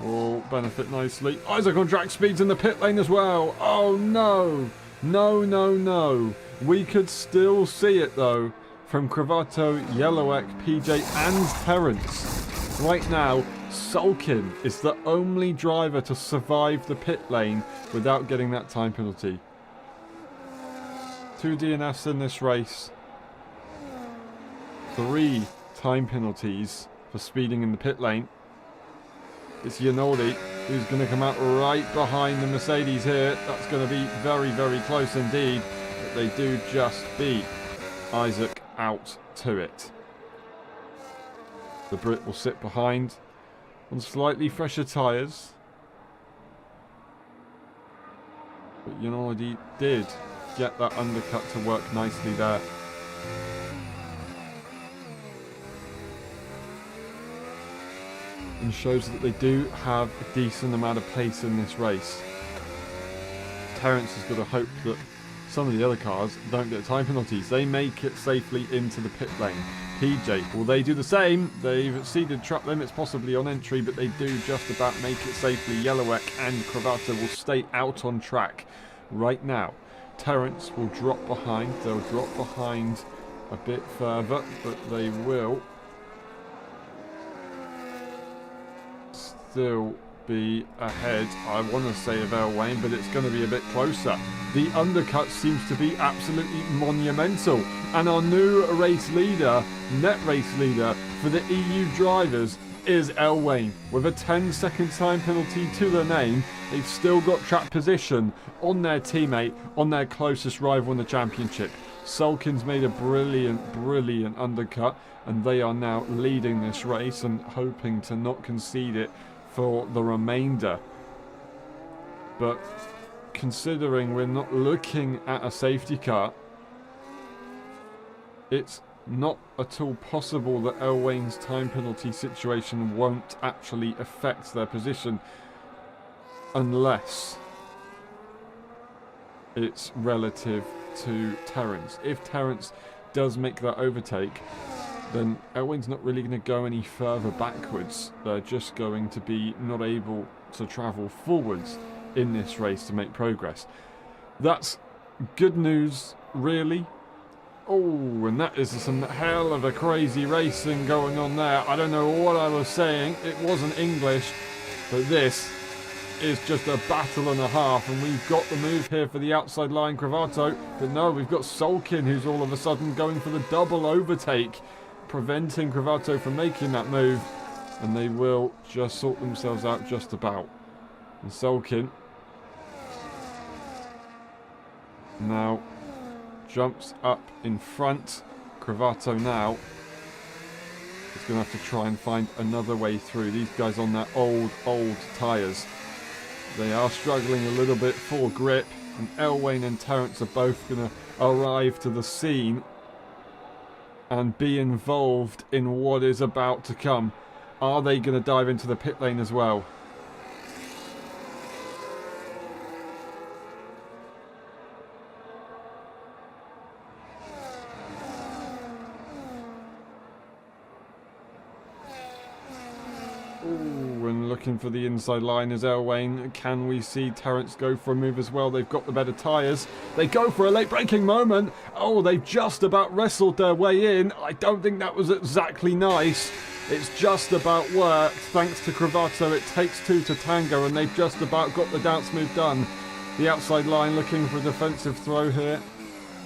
will benefit nicely. Isaac on track speeds in the pit lane as well. Oh no! No, no, no. We could still see it though from Cravato, Yellowek, PJ and Terrence. Right now, Sulkin is the only driver to survive the pit lane without getting that time penalty. 2 DNFs in this race. 3 time penalties for speeding in the pit lane. It's Yanoldi who's going to come out right behind the Mercedes here. That's going to be very, very close indeed. But they do just beat Isaac out to it. The Brit will sit behind on slightly fresher tyres. But Yanoldi did get that undercut to work nicely there. And shows that they do have a decent amount of pace in this race. Terrence has got to hope that some of the other cars don't get time penalties. They make it safely into the pit lane. PJ, will they do the same? They've exceeded track limits possibly on entry, but they do just about make it safely. Yellowek and Cravato will stay out on track right now. Terrence will drop behind. They'll drop behind a bit further, but they will still be ahead, I want to say, of El Wayne, but it's going to be a bit closer. The undercut seems to be absolutely monumental, and our new race leader, net race leader for the EU drivers, is El Wayne. With a 10-second time penalty to their name, they've still got track position on their teammate, on their closest rival in the championship. Sulkin's made a brilliant, brilliant undercut, and they are now leading this race and hoping to not concede it for the remainder. But considering we're not looking at a safety car, it's not at all possible that El Wayne's time penalty situation won't actually affect their position unless it's relative to Terrence. If Terrence does make that overtake, then El Wayne's not really going to go any further backwards. They're just going to be not able to travel forwards in this race to make progress. That's good news, really. Oh, and that is some hell of a crazy racing going on there. I don't know what I was saying. It wasn't English, but this is just a battle and a half, and we've got the move here for the outside line Cravato, but no, we've got Sulkin who's all of a sudden going for the double overtake, preventing Cravato from making that move, and they will just sort themselves out just about. And Sulkin now jumps up in front. Cravato now is going to have to try and find another way through. These guys on their old tyres, they are struggling a little bit for grip, and El Wayne and Terrence are both going to arrive to the scene and be involved in what is about to come. Are they going to dive into the pit lane as well? Ooh, and looking for the inside line is El Wayne. Can we see Terrence go for a move as well? They've got the better tyres. They go for a late braking moment. Oh, they've just about wrestled their way in. I don't think that was exactly nice. It's just about worked. Thanks to Cravato, it takes 2 to tango, and they've just about got the dance move done. The outside line looking for a defensive throw here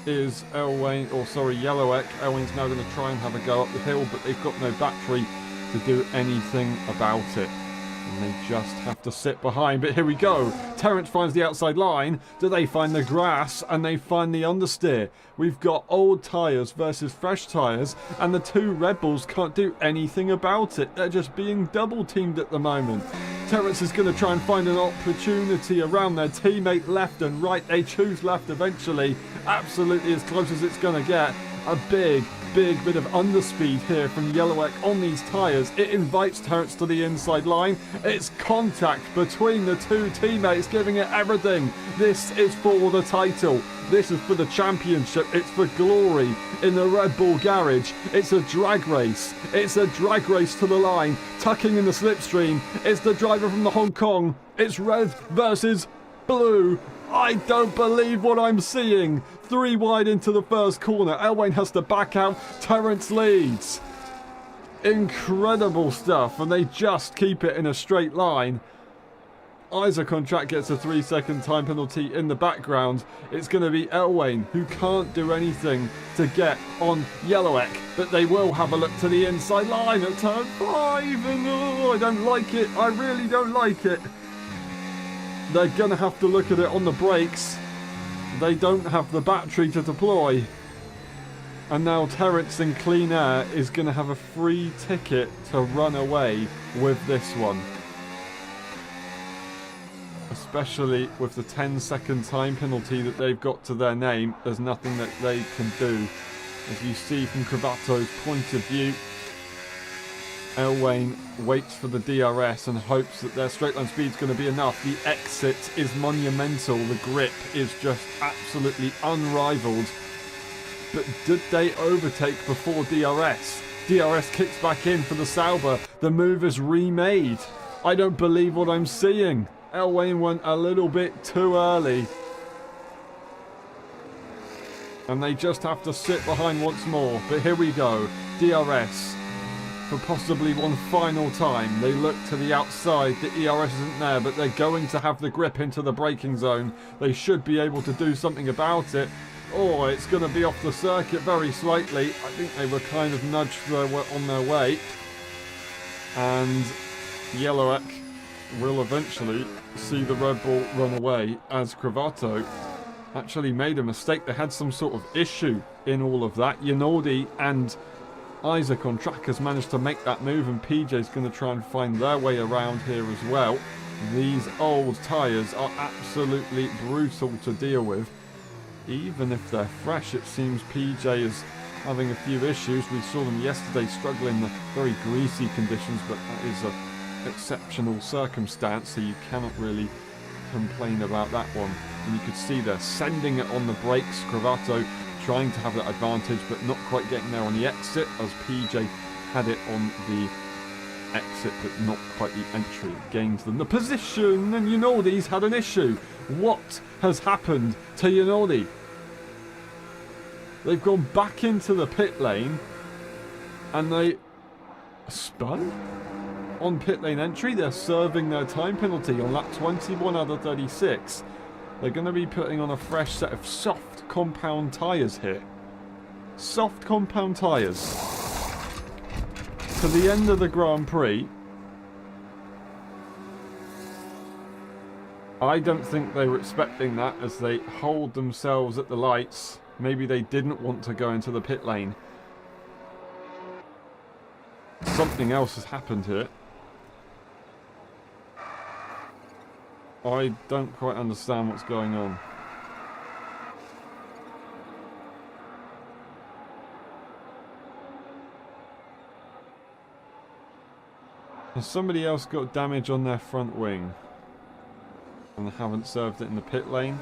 is Yellowek. El Wayne's now going to try and have a go up the hill, but they've got no battery to do anything about it, and they just have to sit behind. But here we go. Terrence finds the outside line. Do they find the grass? And they find the understeer. We've got old tyres versus fresh tyres, and the two Red Bulls can't do anything about it. They're just being double teamed at the moment. Terrence is going to try and find an opportunity around their teammate left and right. They choose left eventually. Absolutely as close as it's going to get. A big, big bit of underspeed here from Yellowek on these tyres. It invites Terence to the inside line. It's contact between the two teammates, giving it everything. This is for the title. This is for the championship. It's for glory in the Red Bull garage. It's a drag race. It's a drag race to the line. Tucking in the slipstream. It's the driver from the Hong Kong. It's red versus blue. I don't believe what I'm seeing. 3 wide into the first corner. Elwain has to back out. Terence leads. Incredible stuff. And they just keep it in a straight line. Isaac on track gets a 3-second time penalty in the background. It's going to be Elwain who can't do anything to get on Yellowek, but they will have a look to the inside line at turn 5, and I don't like it. I really don't like it. They're going to have to look at it on the brakes. They don't have the battery to deploy. And now Terence in clean air is going to have a free ticket to run away with this one. Especially with the 10-second time penalty that they've got to their name, there's nothing that they can do. As you see from Cravato's point of view, Elwain waits for the DRS and hopes that their straight line speed is going to be enough. The exit is monumental. The grip is just absolutely unrivaled. But did they overtake before DRS? DRS kicks back in for the Sauber. The move is remade. I don't believe what I'm seeing. Elwain went a little bit too early. And they just have to sit behind once more. But here we go. DRS. For possibly one final time. They look to the outside. The ERS isn't there, but they're going to have the grip into the braking zone. They should be able to do something about it. Oh, it's going to be off the circuit very slightly. I think they were kind of nudged on their way. And Yellowek will eventually see the Red Bull run away, as Cravato actually made a mistake. They had some sort of issue in all of that. Yinaldi and Isaac on track has managed to make that move, and PJ's going to try and find their way around here as well. These old tyres are absolutely brutal to deal with. Even if they're fresh, it seems PJ is having a few issues. We saw them yesterday struggling in the very greasy conditions, but that is a exceptional circumstance, so you cannot really complain about that one. And you could see they're sending it on the brakes. Cravato trying to have that advantage, but not quite getting there on the exit, as PJ had it on the exit, but not quite the entry. It gains them the position, and Yinaldi's had an issue. What has happened to Yinaldi? They've gone back into the pit lane, and they spun on pit lane entry. They're serving their time penalty on lap 21 out of 36. They're going to be putting on a fresh set of soft compound tyres here. Soft compound tyres. To the end of the Grand Prix. I don't think they were expecting that as they hold themselves at the lights. Maybe they didn't want to go into the pit lane. Something else has happened here. I don't quite understand what's going on. Has somebody else got damage on their front wing and they haven't served it in the pit lane?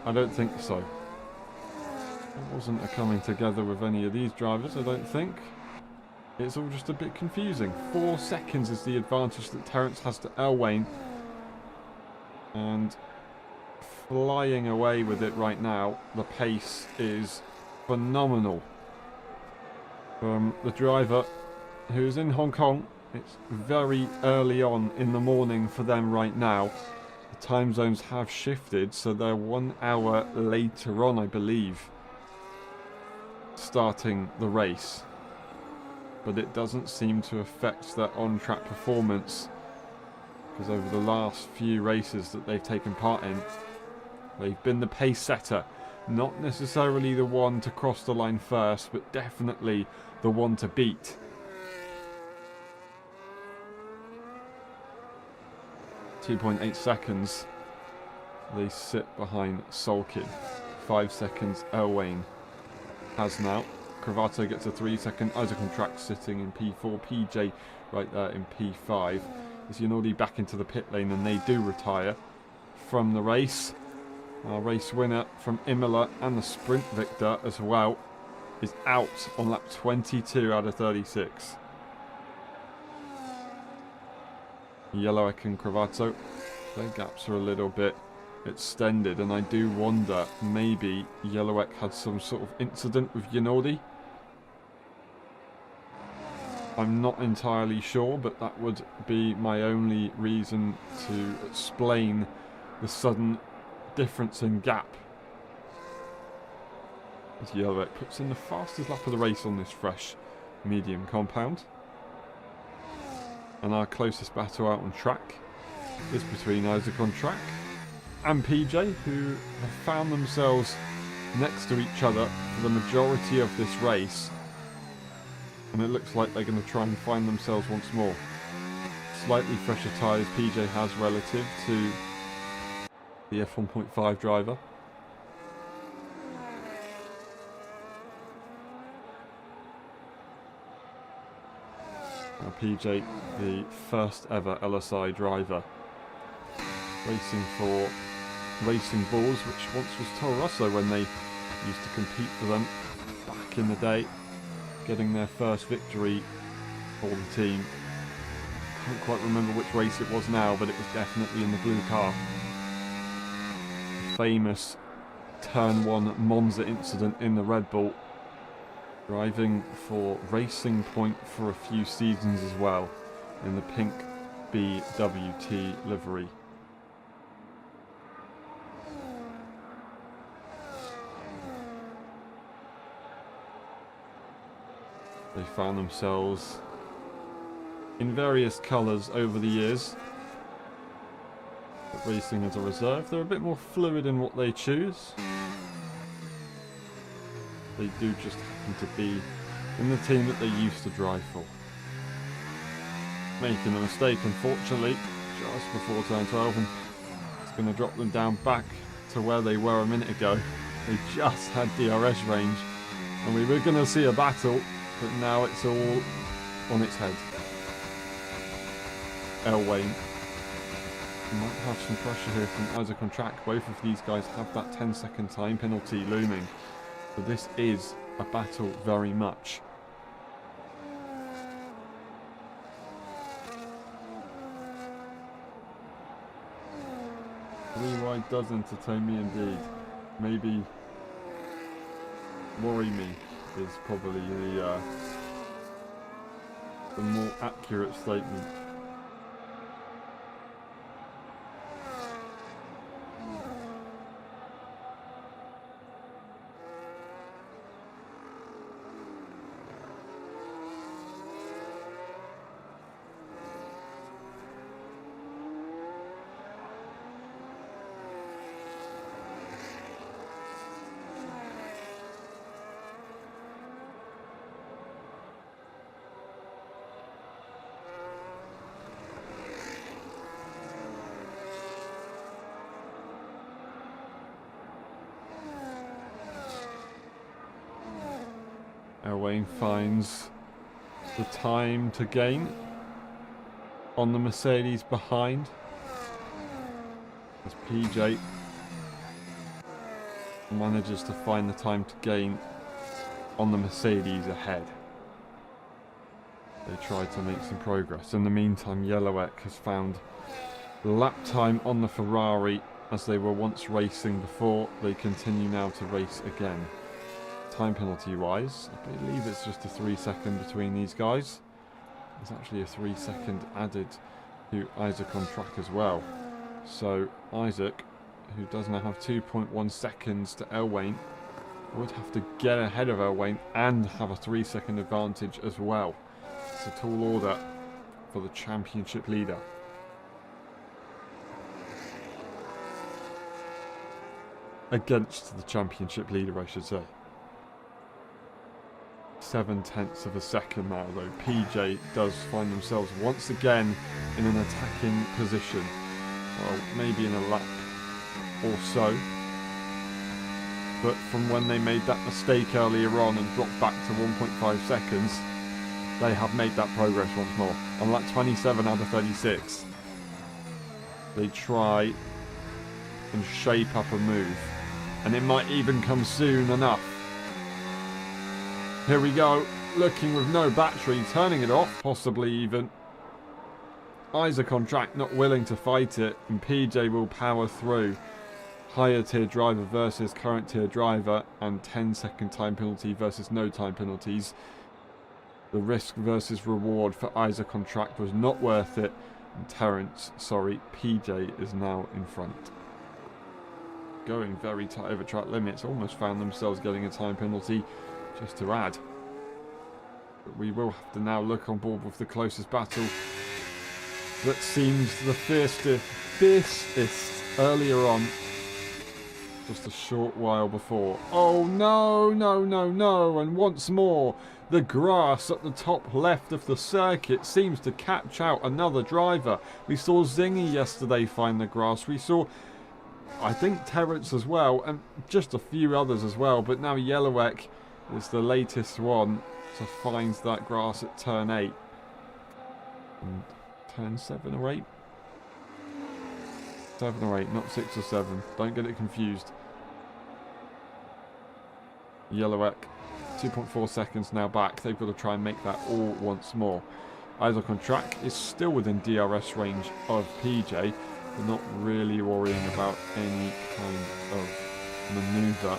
I don't think so. It wasn't a coming together with any of these drivers, I don't think. It's all just a bit confusing. 4 seconds is the advantage that Terence has to Elwain. And flying away with it right now. The pace is phenomenal from the driver who's in Hong Kong. It's very early on in the morning for them right now. The time zones have shifted, so they're 1 hour later on, I believe, starting the race. But it doesn't seem to affect their on-track performance, because over the last few races that they've taken part in, they've been the pace setter. Not necessarily the one to cross the line first, but definitely the one to beat. .8 seconds. They sit behind Solkin. 5 seconds Elwain has now. Cravato gets a 3-second. Isaac on track sitting in P4. PJ right there in P5. As Yanodi back into the pit lane, and they do retire from the race. Our race winner from Imola and the sprint victor as well is out on lap 22 out of 36. Yellowek and Cravato, their gaps are a little bit extended, and I do wonder maybe Yellowek had some sort of incident with Yanodi. I'm not entirely sure, but that would be my only reason to explain the sudden difference in gap. As Yellowek puts in the fastest lap of the race on this fresh medium compound. And our closest battle out on track is between Isaac on track and PJ, who have found themselves next to each other for the majority of this race. And it looks like they're going to try and find themselves once more. Slightly fresher tyres PJ has relative to the F1.5 driver. Now PJ, the first ever LSI driver, racing for Racing Bulls, which once was Toro Rosso when they used to compete for them back in the day, getting their first victory for the team. Can't quite remember which race it was now, but it was definitely in the blue car. Famous turn 1 Monza incident in the Red Bull, driving for Racing Point for a few seasons as well in the pink BWT livery. They found themselves in various colours over the years. But racing as a reserve, they're a bit more fluid in what they choose. They do just happen to be in the team that they used to drive for. Making a mistake, unfortunately, just before turn 12, and it's going to drop them down back to where they were a minute ago. They just had DRS range, and we were going to see a battle, but now it's all on its head. Elwayne might have some pressure here from Isaac on track. Both of these guys have that 10-second time penalty looming. So this is a battle very much. Three wide does entertain me indeed. Maybe worry me is probably the more accurate statement. Elwayne finds the time to gain on the Mercedes behind, as PJ manages to find the time to gain on the Mercedes ahead. They try to make some progress. In the meantime, Yellowek has found lap time on the Ferrari, as they were once racing before. They continue now to race again. Time penalty wise, I believe it's just a 3-second between these guys. There's actually a 3-second added to Isaac on track as well. So Isaac, who does now have 2.1 seconds to Elwayne, would have to get ahead of Elwayne and have a 3-second advantage as well. It's a tall order for the championship leader. Against the championship leader, I should say. 0.7 of a second now, though. PJ does find themselves once again in an attacking position. Well, maybe in a lap or so. but from when they made that mistake earlier on and dropped back to 1.5 seconds, they have made that progress once more. On lap 27 out of 36, they try and shape up a move, and it might even come soon enough. Here we go, looking with no battery, turning it off, possibly even. Isaac on track, not willing to fight it, and PJ will power through. Higher tier driver versus current tier driver, and 10-second time penalty versus no time penalties. The risk versus reward for Isaac on track was not worth it, and PJ is now in front. Going very tight over track limits, almost found themselves getting a time penalty just to add. But we will have to now look on board with the closest battle that seems the fiercest earlier on, just a short while before. Oh no, no, no, no, and once more, the grass at the top left of the circuit seems to catch out another driver. We saw Zingy yesterday find the grass, we saw, I think, Terrence as well, and just a few others as well, but now Yellowek is the latest one to find that grass at turn 8. And turn 7 or 8? 7 or 8, not 6 or 7. Don't get it confused. Yellowek, 2.4 seconds now back. They've got to try and make that all once more. Isaac on track is still within DRS range of PJ. They're not really worrying about any kind of manoeuvre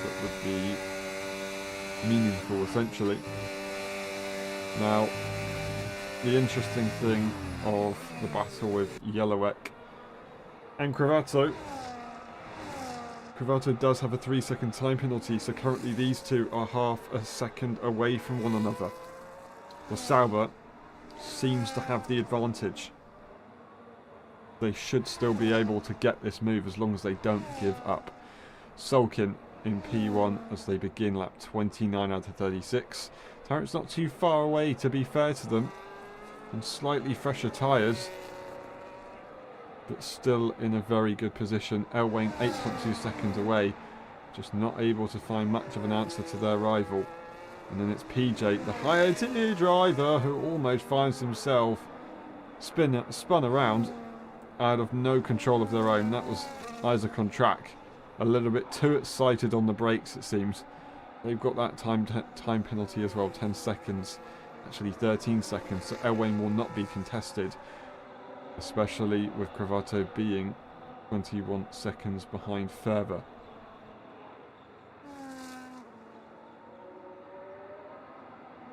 that would be meaningful, essentially. Now, the interesting thing of the battle with Yellowek and Cravato does have a 3-second time penalty, so currently these two are half a second away from one another. The Sauber seems to have the advantage. They should still be able to get this move as long as they don't give up. Sulkin in P1 as they begin lap 29 out of 36. Terrence not too far away, to be fair to them, and slightly fresher tyres, but still in a very good position. Elwain 8.2 seconds away, just not able to find much of an answer to their rival. And then it's PJ, the higher tier driver, who almost finds himself spun around out of no control of their own. That was Isaac on track. A little bit too excited on the brakes, it seems. They've got that time penalty as well, 10 seconds. Actually 13 seconds, so Elwain will not be contested. Especially with Cravato being 21 seconds behind further.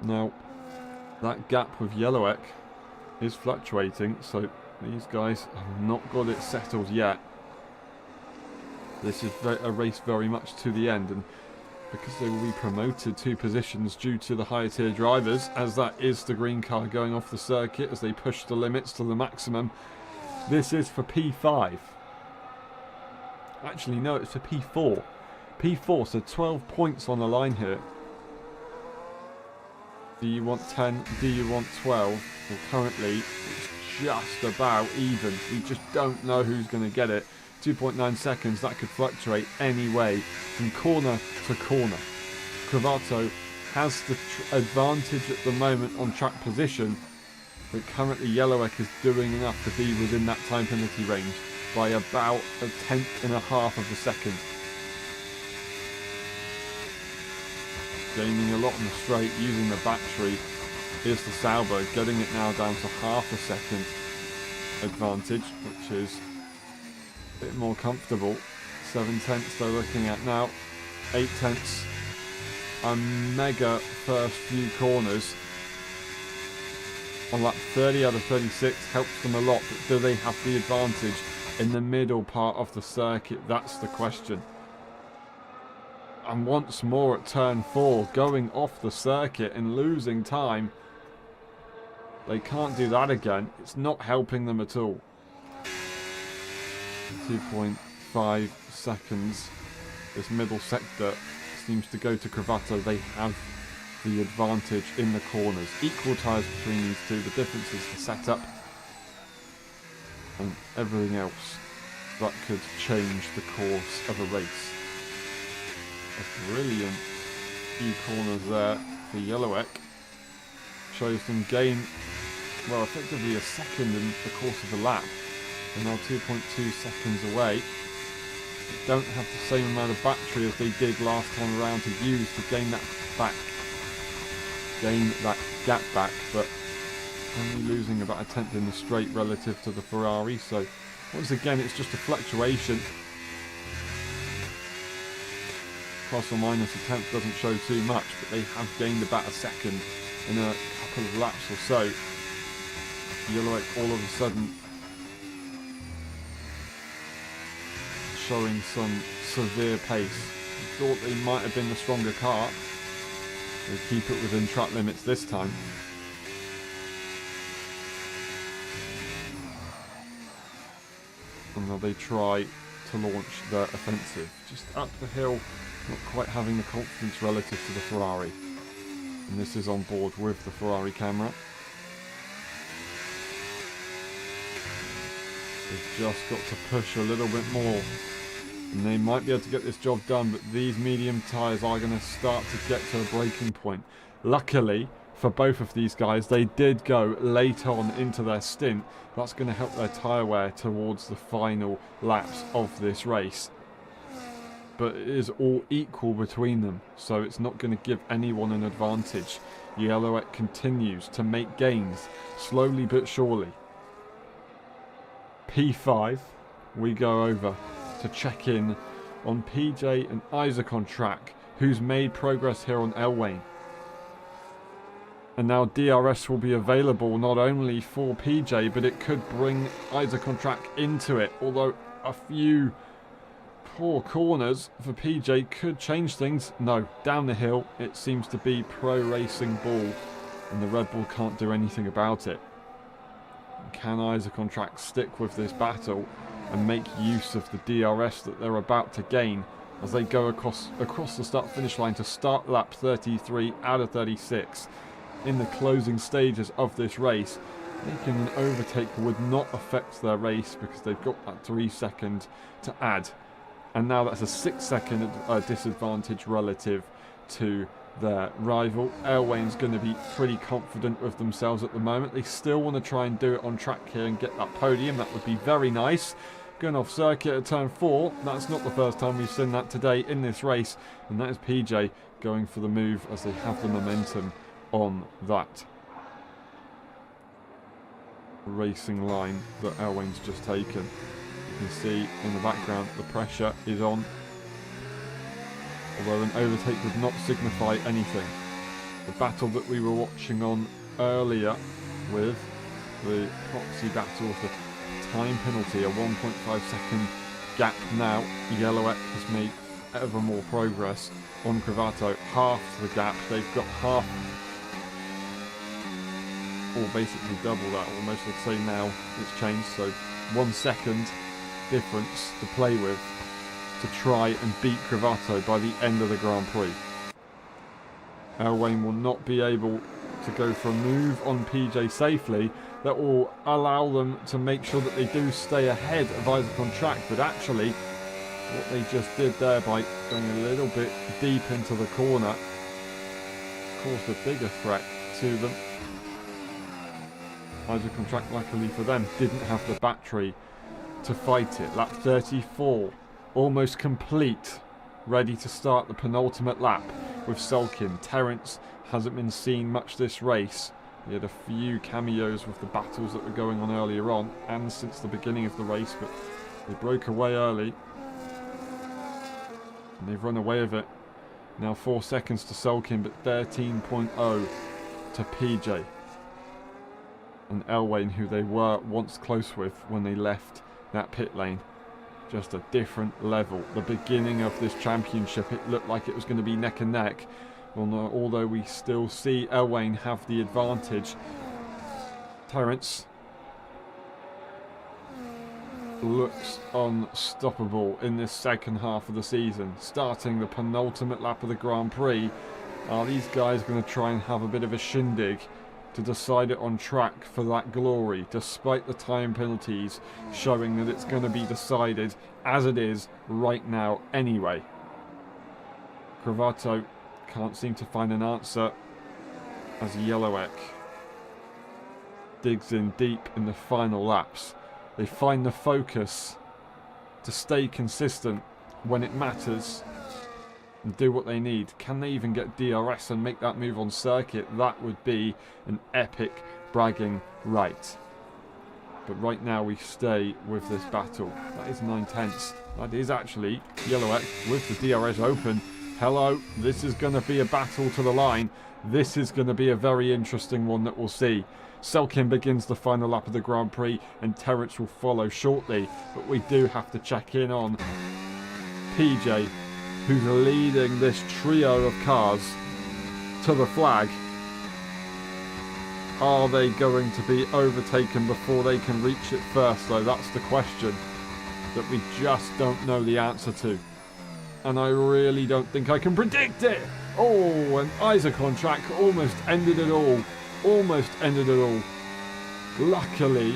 Now, that gap with Yellowek is fluctuating, so these guys have not got it settled yet. This is a race very much to the end, and because they will be promoted 2 positions due to the higher tier drivers, as that is the green car going off the circuit as they push the limits to the maximum. This is for P5. Actually, no, it's for P4. P4, so 12 points on the line here. Do you want 10? Do you want 12? Well, currently, it's just about even. We just don't know who's going to get it. 2.9 seconds, that could fluctuate any way from corner to corner. Cravato has the advantage at the moment on track position, but currently Yellowek is doing enough to be within that time penalty range by about 1/10 of a second. Gaining a lot on the straight, using the battery is the Sauber, getting it now down to half a second advantage, which is a bit more comfortable. 7/10 they're looking at now. 8/10. A mega first few corners. On lap 30 out of 36 helps them a lot, but do they have the advantage in the middle part of the circuit? That's the question. And once more at turn 4, going off the circuit and losing time. They can't do that again. It's not helping them at all. 2.5 seconds. This middle sector seems to go to Cravato. They have the advantage in the corners. Equal tyres between these two. The difference is the setup and everything else that could change the course of a race. a brilliant few corners there for Yellowek. Shows them gain, well, effectively a second in the course of the lap. They're now 2.2 seconds away. They don't have the same amount of battery as they did last time around to use to gain that gap back, but only losing about a tenth in the straight relative to the Ferrari. So once again, it's just a fluctuation. Plus or minus a tenth doesn't show too much, but they have gained about a second in a couple of laps or so. Yellowek all of a sudden showing some severe pace. I thought they might have been the stronger car. They keep it within track limits this time. And now they try to launch their offensive. Just up the hill, not quite having the confidence relative to the Ferrari. And this is on board with the Ferrari camera. They've just got to push a little bit more. And they might be able to get this job done, but these medium tyres are going to start to get to a breaking point. Luckily, for both of these guys, they did go late on into their stint. That's going to help their tyre wear towards the final laps of this race. But it is all equal between them, so it's not going to give anyone an advantage. Yellowek continues to make gains, slowly but surely. P5, we go over to check in on PJ and Isaac on track, who's made progress here on Elwain. And now DRS will be available not only for PJ, but it could bring Isaac on track into it. Although a few poor corners for PJ could change things. No, down the hill it seems to be pro racing ball, and the Red Bull can't do anything about it. Can Isaac on track stick with this battle and make use of the DRS that they're about to gain as they go across the start-finish line to start lap 33 out of 36? In the closing stages of this race, making an overtake would not affect their race because they've got that 3 second to add. And now that's a 6 second disadvantage relative to their rival. Elwain's going to be pretty confident with themselves at the moment. They still want to try and do it on track here and get that podium. That would be very nice. Going off circuit at turn 4. That's not the first time we've seen that today in this race. And that is PJ going for the move as they have the momentum on that racing line that Elwain's just taken. You can see in the background the pressure is on, although an overtake would not signify anything. The battle that we were watching on earlier with the proxy battle with the time penalty, a 1.5 second gap now. Yellowek has made ever more progress on Cravato, half the gap. They've got half, or basically double that almost. I'd say now it's changed, so 1 second difference to play with to try and beat Cravato by the end of the Grand Prix. Elwain will not be able to go for a move on PJ safely that will allow them to make sure that they do stay ahead of Isaac on track, but actually what they just did there by going a little bit deep into the corner caused a bigger threat to them. Isaac on track, luckily for them, didn't have the battery to fight it. Lap 34, almost complete, ready to start the penultimate lap with Sulkin. Terence hasn't been seen much this race. He had a few cameos with the battles that were going on earlier on and since the beginning of the race, but they broke away early and they've run away with it. Now 4 seconds to Sulkin, but 13.0 to PJ and Elwain, who they were once close with when they left that pit lane. Just a different level. The beginning of this championship, it looked like it was going to be neck and neck. Although we still see Elwain have the advantage. Terence looks unstoppable in this second half of the season. Starting the penultimate lap of the Grand Prix. Are these guys going to try and have a bit of a shindig to decide it on track for that glory, despite the time penalties showing that it's going to be decided as it is right now anyway? Cravato can't seem to find an answer as Yellowek digs in deep in the final laps. They find the focus to stay consistent when it matters and do what they need. Can they even get DRS and make that move on circuit? That would be an epic bragging right. But right now we stay with this battle. That is 9/10. That is actually Yellowek with the DRS open. Hello, this is going to be a battle to the line. This is going to be a very interesting one that we'll see. Selkin begins the final lap of the Grand Prix and Terence will follow shortly. But we do have to check in on PJ, who's leading this trio of cars to the flag. Are they going to be overtaken before they can reach it first, though? That's the question that we just don't know the answer to. And I really don't think I can predict it. Oh, and Isaac on track almost ended it all. Almost ended it all. Luckily,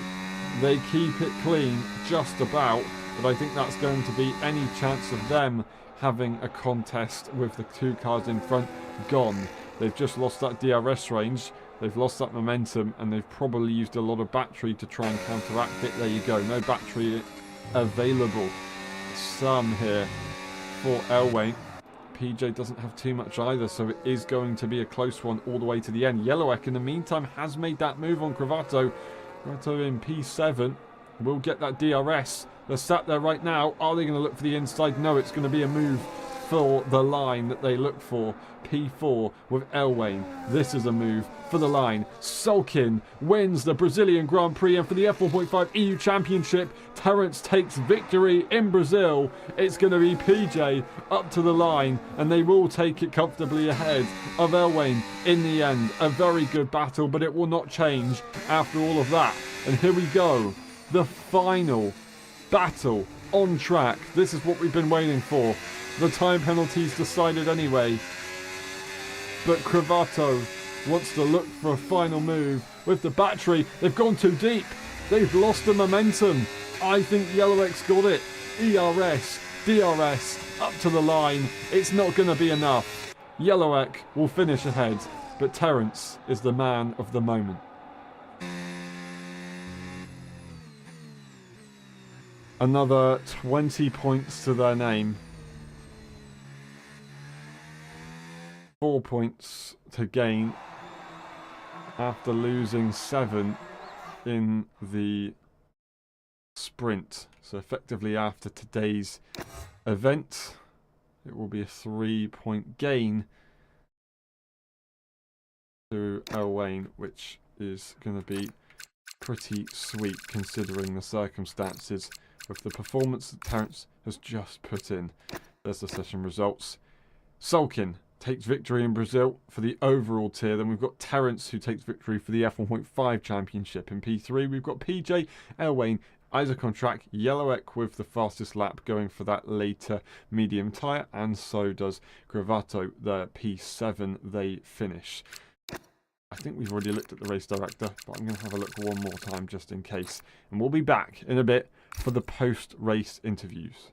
they keep it clean just about. But I think that's going to be any chance of them having a contest with the two cars in front gone. They've just lost that DRS range. They've lost that momentum, and they've probably used a lot of battery to try and counteract it. There you go. No battery available. Some here for Elwayne. PJ doesn't have too much either, so it is going to be a close one all the way to the end. Yellowek, in the meantime, has made that move on Cravato. Cravato in P7 will get that DRS. They're sat there right now. Are they going to look for the inside? No, it's going to be a move for the line that they look for. P4 with Elwayne. This is a move for the line. Sulkin wins the Brazilian Grand Prix, and for the F1.5 EU Championship, Terence takes victory in Brazil. It's going to be PJ up to the line, and they will take it comfortably ahead of Elwayne in the end. A very good battle, but it will not change after all of that. And here we go. The final battle on track. This is what we've been waiting for. The time penalties decided anyway. But Cravato wants to look for a final move with the battery. They've gone too deep. They've lost the momentum. I think Yellowek's got it. ERS, DRS, up to the line. It's not going to be enough. Yellowek will finish ahead, but Terence is the man of the moment. Another 20 points to their name. 4 points to gain after losing 7 in the sprint. So effectively after today's event, it will be a 3-point gain to Elwayne, which is going to be pretty sweet considering the circumstances with the performance that Terence has just put in. There's the session results. Sulkin takes victory in Brazil for the overall tier. Then we've got Terence, who takes victory for the F1.5 championship. In P3, we've got PJ, Elwayne, Isaac on track, Yellowek with the fastest lap going for that later medium tyre, and so does Cravato, the P7 they finish. I think we've already looked at the race director, but I'm going to have a look one more time just in case. And we'll be back in a bit for the post-race interviews.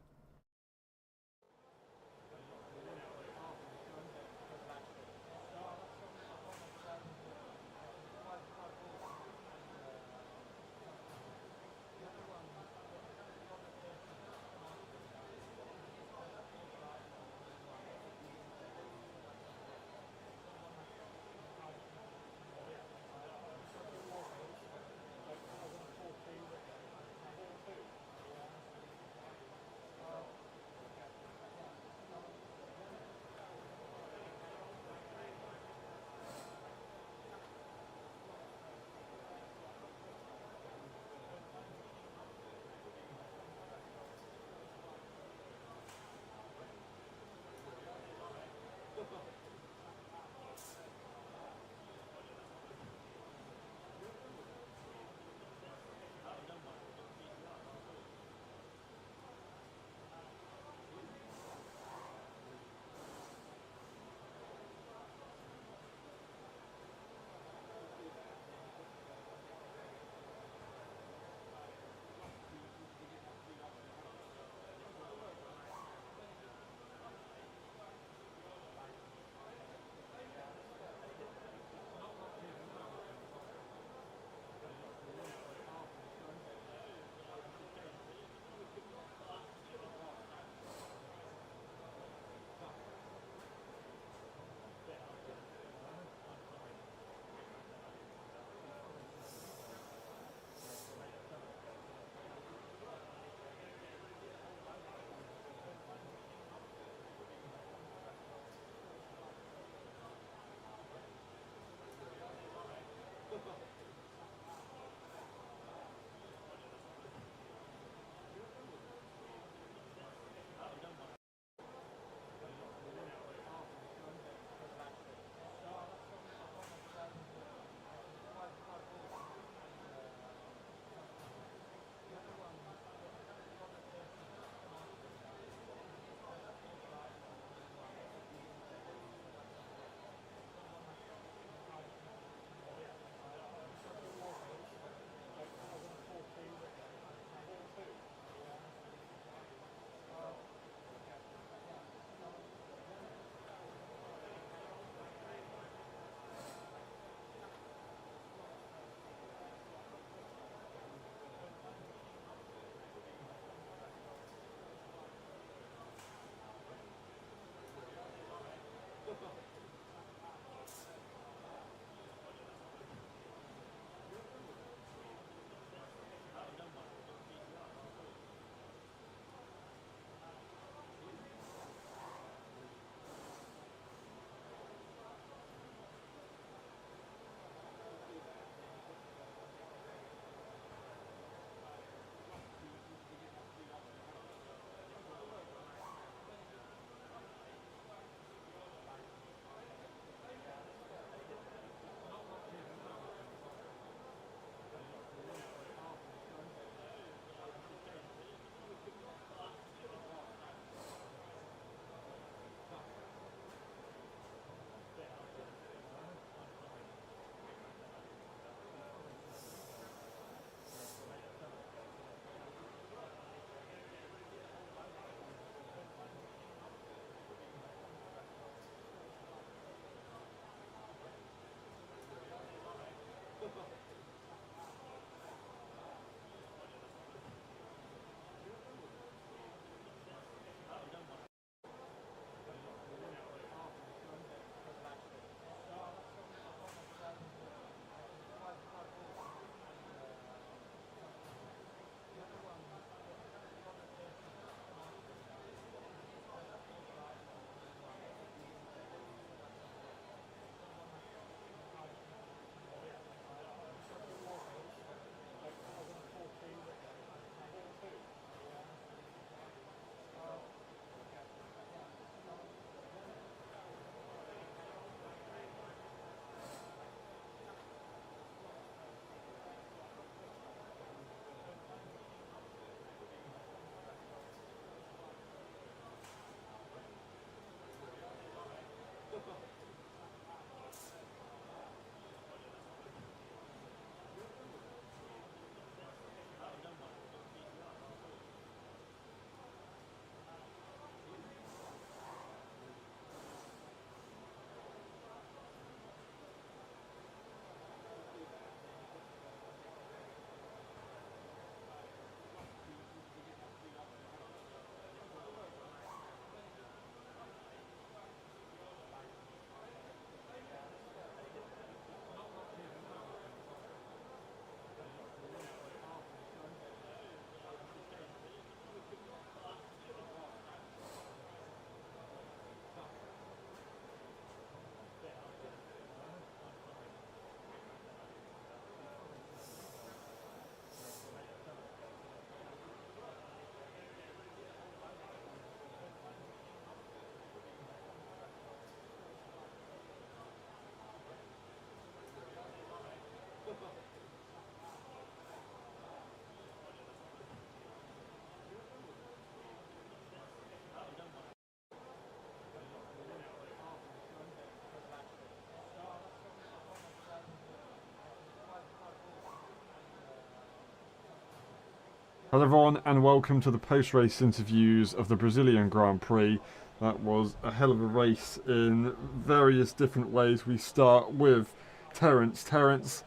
Hello everyone and welcome to the post-race interviews of the Brazilian Grand Prix. That was a hell of a race in various different ways. We start with Terence. Terence,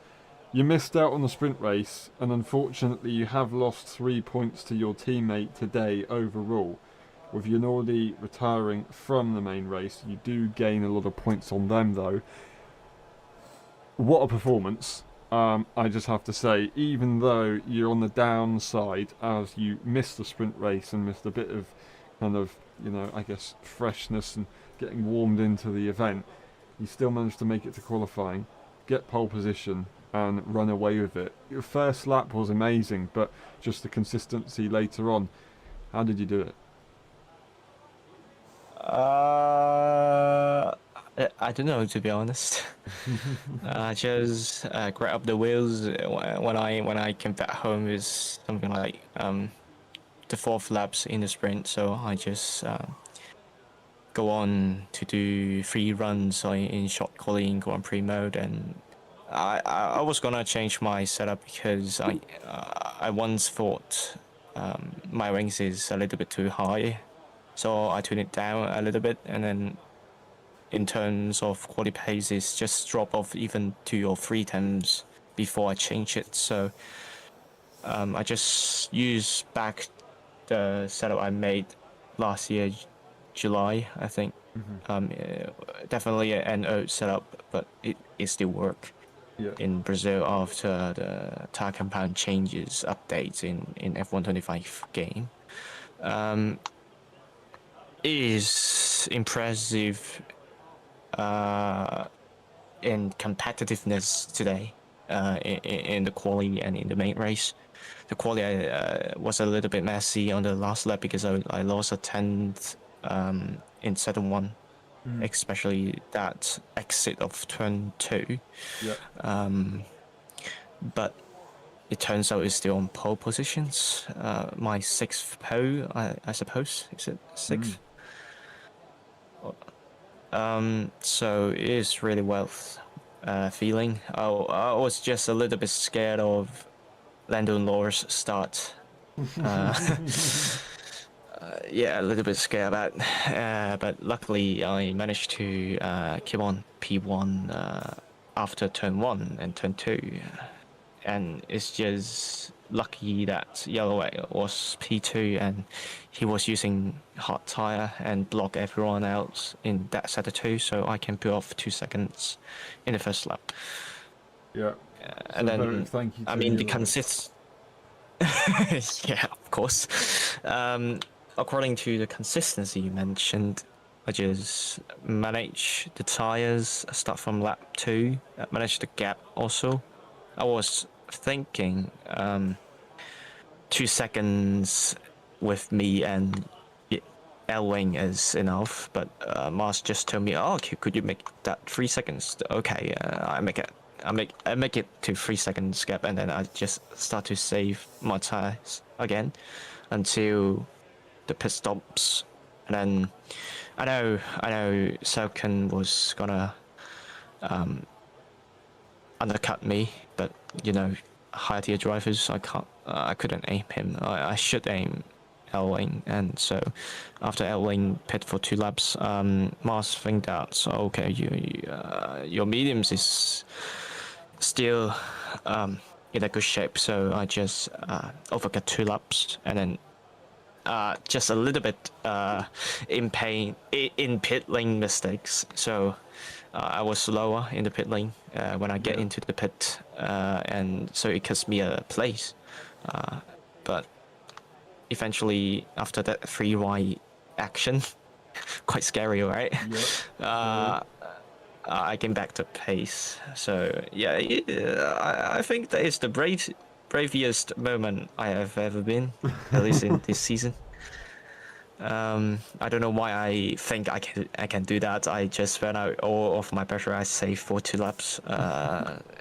you missed out on the sprint race and unfortunately you have lost 3 points to your teammate today overall. With Yanordi retiring from the main race, you do gain a lot of points on them though. What a performance. I just have to say, even though you're on the downside as you missed the sprint race and missed a bit of kind of, I guess, freshness and getting warmed into the event, you still managed to make it to qualifying, get pole position and run away with it. Your first lap was amazing, but just the consistency later on. How did you do it? I don't know, to be honest. I just grab up the wheels when I came back home. Is something like the fourth laps in the sprint, so I just go on to do 3 runs in short qualifying Grand Prix mode, and I was gonna change my setup because I once thought my wings is a little bit too high, so I tuned it down a little bit, and then in terms of quality pace, it's just drop off even 2 or 3 times before I change it. So I just use back the setup I made last year, July, I think. Definitely an old setup, but it still work in Brazil after the tire compound changes updates in F1.5 game. It is impressive in competitiveness today in the quali and in the main race. The quali was a little bit messy on the last lap because I lost a 10th in second one, especially that exit of turn 2. But it turns out it's still on pole positions. My 6th pole, I suppose. Is it 6th? So it is really well feeling. I was just a little bit scared of Lando Norris start. Yeah, a little bit scared about, but luckily I managed to keep on P1 after turn 1 and turn 2, and it's just lucky that Yellow was P2 and he was using hot tire and block everyone else in that sector 2, so I can put off 2 seconds in the first lap. And then thank you to I mean the Yellow. yeah, of course. According to the consistency you mentioned, I just manage the tires, start from lap 2, manage the gap also. I was thinking 2 seconds with me and L-Wing is enough, but Mars just told me, oh, could you make that 3 seconds? Okay, I make it to 3 seconds gap, and then I just start to save my tires again until the pit stops. And then I know Selkin was gonna undercut me, but higher tier drivers, I couldn't aim him. I should aim L-Wing, and so after L-Wing pit for 2 laps, Mars think that, so okay, your mediums is still in a good shape, so I just overcut 2 laps, and then just a little bit in pain in pit lane mistakes, so I was slower in the pit lane when I get into the pit, and so it cost me a place, but eventually after that 3Y action, quite scary, right? I came back to pace. So yeah, I think that is the bravest moment I have ever been, at least in this season. I don't know why I think I can do that. I just ran out all of my pressure. I saved for 2 laps,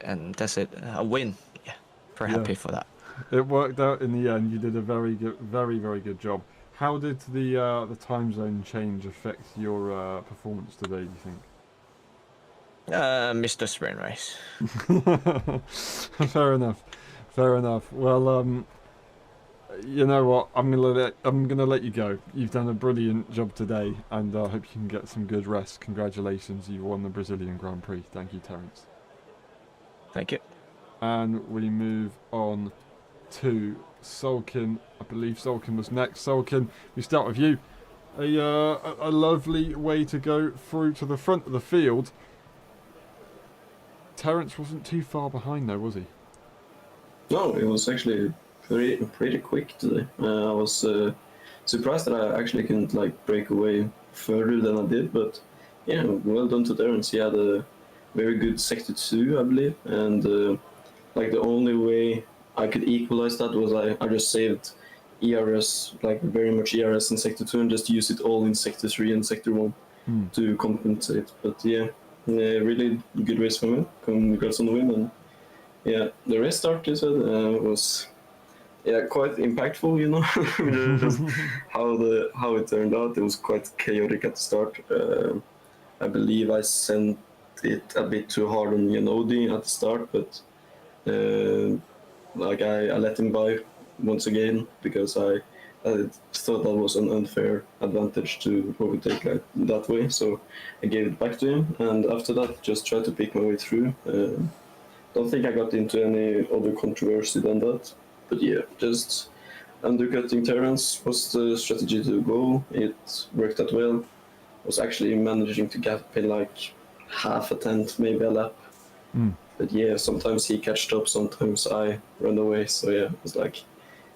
and that's it. A win. Yeah, very happy for that. It worked out in the end. You did a very very good job. How did the time zone change affect your performance today, do you think? Missed the sprint race. Fair enough. Well, You know what? I'm gonna let you go. You've done a brilliant job today, and I hope you can get some good rest. Congratulations, you won the Brazilian Grand Prix. Thank you, Terence. Thank you. And we move on to Sulkin. I believe Sulkin was next. Sulkin, we start with you. A lovely way to go through to the front of the field. Terence wasn't too far behind though, was he? No, it was actually pretty quick today. I was surprised that I actually couldn't like break away further than I did, but yeah, well done to Terence. He had a very good sector two, I believe, and like the only way I could equalize that was I just saved ERS, like very much ERS in sector two, and just use it all in sector three and sector one to compensate. But yeah, really good race for me. Congrats on the win, and yeah, the restart you said was quite impactful. You know, just how it turned out. It was quite chaotic at the start. I believe I sent it a bit too hard on Yanodi at the start, but like I let him by once again because I thought that was an unfair advantage to overtake like that way. So I gave it back to him, and after that, just tried to pick my way through. Don't think I got into any other controversy than that. But yeah, just undercutting Terrence was the strategy to go. It worked out well. Was actually managing to gap in like half a tenth, maybe a lap. But yeah, sometimes he catched up, sometimes I run away. So yeah, it was like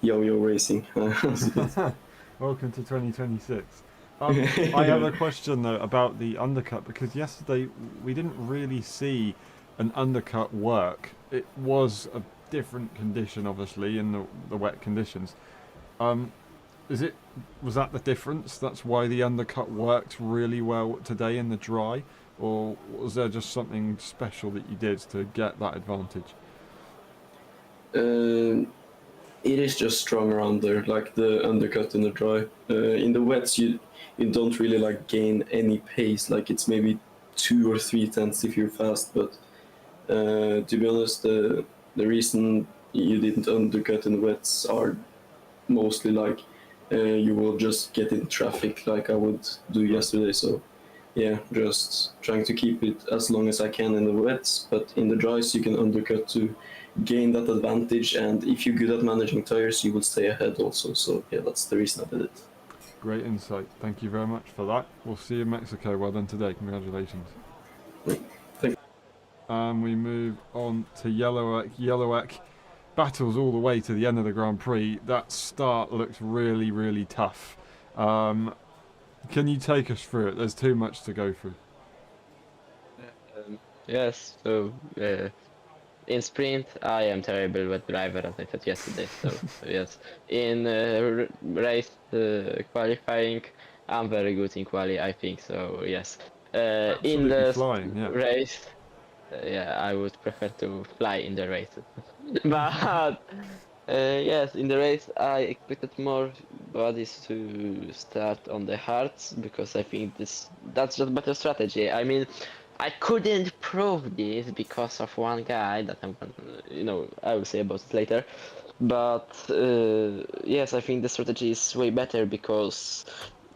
yo-yo racing. Welcome to 2026. I have a question though about the undercut because yesterday we didn't really see an undercut work. It was a different condition, obviously, in the wet conditions. Um, is it was that the difference? That's why the undercut worked really well today in the dry, or was there just something special that you did to get that advantage? It is just strong around there, like the undercut in the dry. In the wets, you don't really like gain any pace. Like it's maybe 2 or 3 tenths if you're fast, but to be honest, the reason you didn't undercut in the wets are mostly like you will just get in traffic like I would do yesterday. So yeah, just trying to keep it as long as I can in the wets, but in the dries you can undercut to gain that advantage. And if you're good at managing tires, you will stay ahead also. So yeah, that's the reason I did it. Great insight. Thank you very much for that. We'll see you in Mexico. Well done today. Congratulations. Thank And we move on to Yellowek. Yellowek battles all the way to the end of the Grand Prix. That start looks really, really tough. Can you take us through it? There's too much to go through. Yes, so in sprint, I am terrible with driver, as I said yesterday. So yes, in race qualifying, I'm very good in quali, I think. So yes, in Absolutely the flying, yeah. race, yeah, I would prefer to fly in the race. But yes, in the race, I expected more bodies to start on the hards because I think that's just better strategy. I mean, I couldn't prove this because of one guy that I will say about it later. But yes, I think the strategy is way better because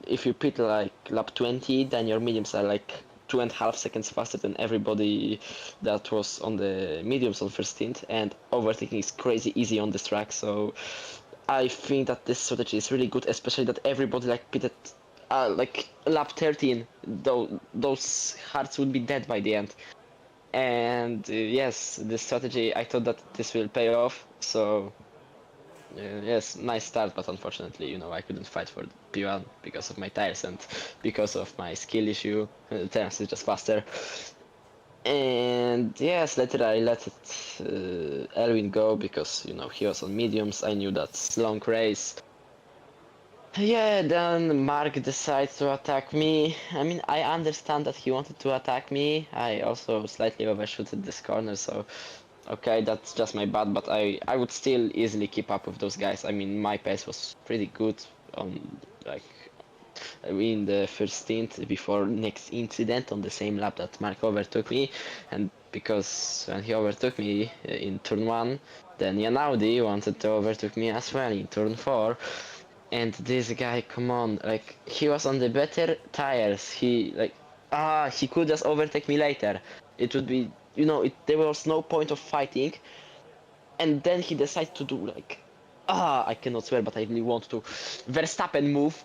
if you pit like lap 20, then your mediums are like 2.5 seconds faster than everybody that was on the mediums on first stint, and overtaking is crazy easy on this track. So I think that this strategy is really good, especially that everybody like pitted like lap 13. Though those hearts would be dead by the end. And yes, this strategy, I thought that this will pay off. So yes, nice start, but unfortunately, I couldn't fight for P1 because of my tires and because of my skill issue. Terence is just faster. And yes, later I let Erwin go because, he was on mediums. I knew that's long race. Yeah, then Mark decides to attack me. I mean, I understand that he wanted to attack me. I also slightly overshooted this corner, so okay, that's just my bad, but I would still easily keep up with those guys. I mean, my pace was pretty good on like in the first stint before next incident on the same lap that Mark overtook me, and because when he overtook me in turn 1, then Yanaudi wanted to overtake me as well in turn 4. And this guy, come on, like, he was on the better tires. He could just overtake me later. It would be, there was no point of fighting. And then he decided to do like, I cannot swear, but I really want to. Verstappen move.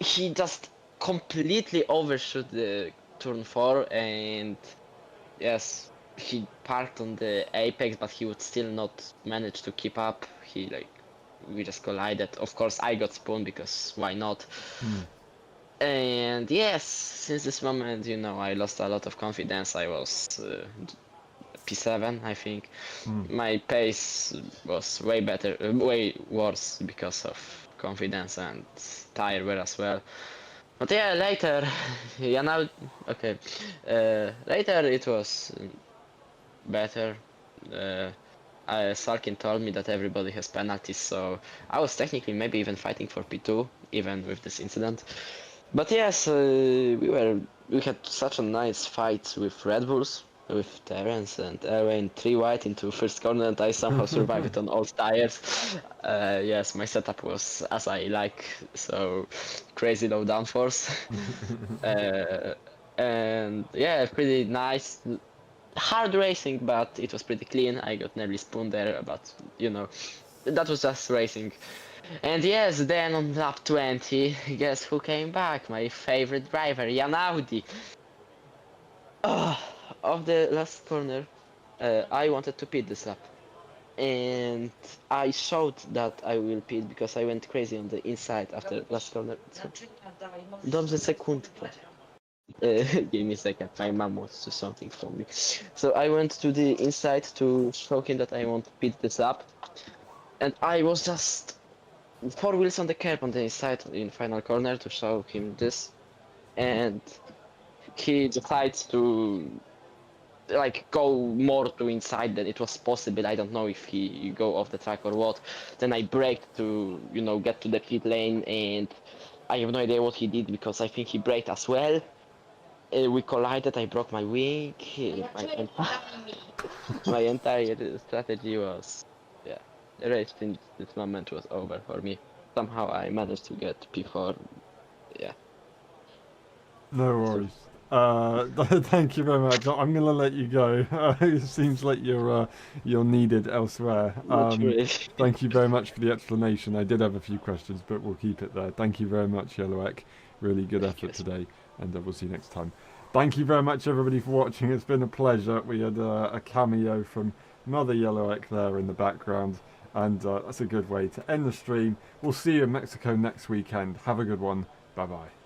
He just completely overshot the turn 4, and yes, he parked on the apex, but he would still not manage to keep up. We just collided. Of course, I got spun because why not? And yes, since this moment, I lost a lot of confidence. I was P7, I think. My pace was way better, way worse because of confidence and tire wear as well. But yeah, later, yeah, now, okay, later it was better. Sarkin told me that everybody has penalties, so I was technically maybe even fighting for P2, even with this incident. But yes, we had such a nice fight with Red Bulls, with Terence and Erwin, 3 wide into first corner, and I somehow survived it on all tires. Yes, my setup was as I like, so crazy low downforce. And yeah, pretty nice. Hard racing, but it was pretty clean. I got nearly spun there, but that was just racing. And yes, then on lap 20, guess who came back? My favorite driver, Yanaudi. Of the last corner, I wanted to pit this lap. And I showed that I will pit because I went crazy on the inside after last corner. Dobrze, sekundkę. Give me a second, my mom wants to something from me. So I went to the inside to show him that I want to pit this up. And I was just 4 wheels on the curb on the inside in final corner to show him this. And he decides to like go more to inside than it was possible. I don't know if he go off the track or what. Then I braked to get to the pit lane, and I have no idea what he did because I think he braked as well. We collided. I broke my wing. My entire strategy was, yeah, the race in this moment was over for me. Somehow I managed to get P4. Yeah. No worries. Thank you very much. I'm gonna let you go. It seems like you're needed elsewhere. Not really. Thank you very much for the explanation. I did have a few questions, but we'll keep it there. Thank you very much, Yellowek. Really good effort today, and we'll see you next time. Thank you very much, everybody, for watching. It's been a pleasure. We had a cameo from Mother Yellowek there in the background, and that's a good way to end the stream. We'll see you in Mexico next weekend. Have a good one. Bye bye.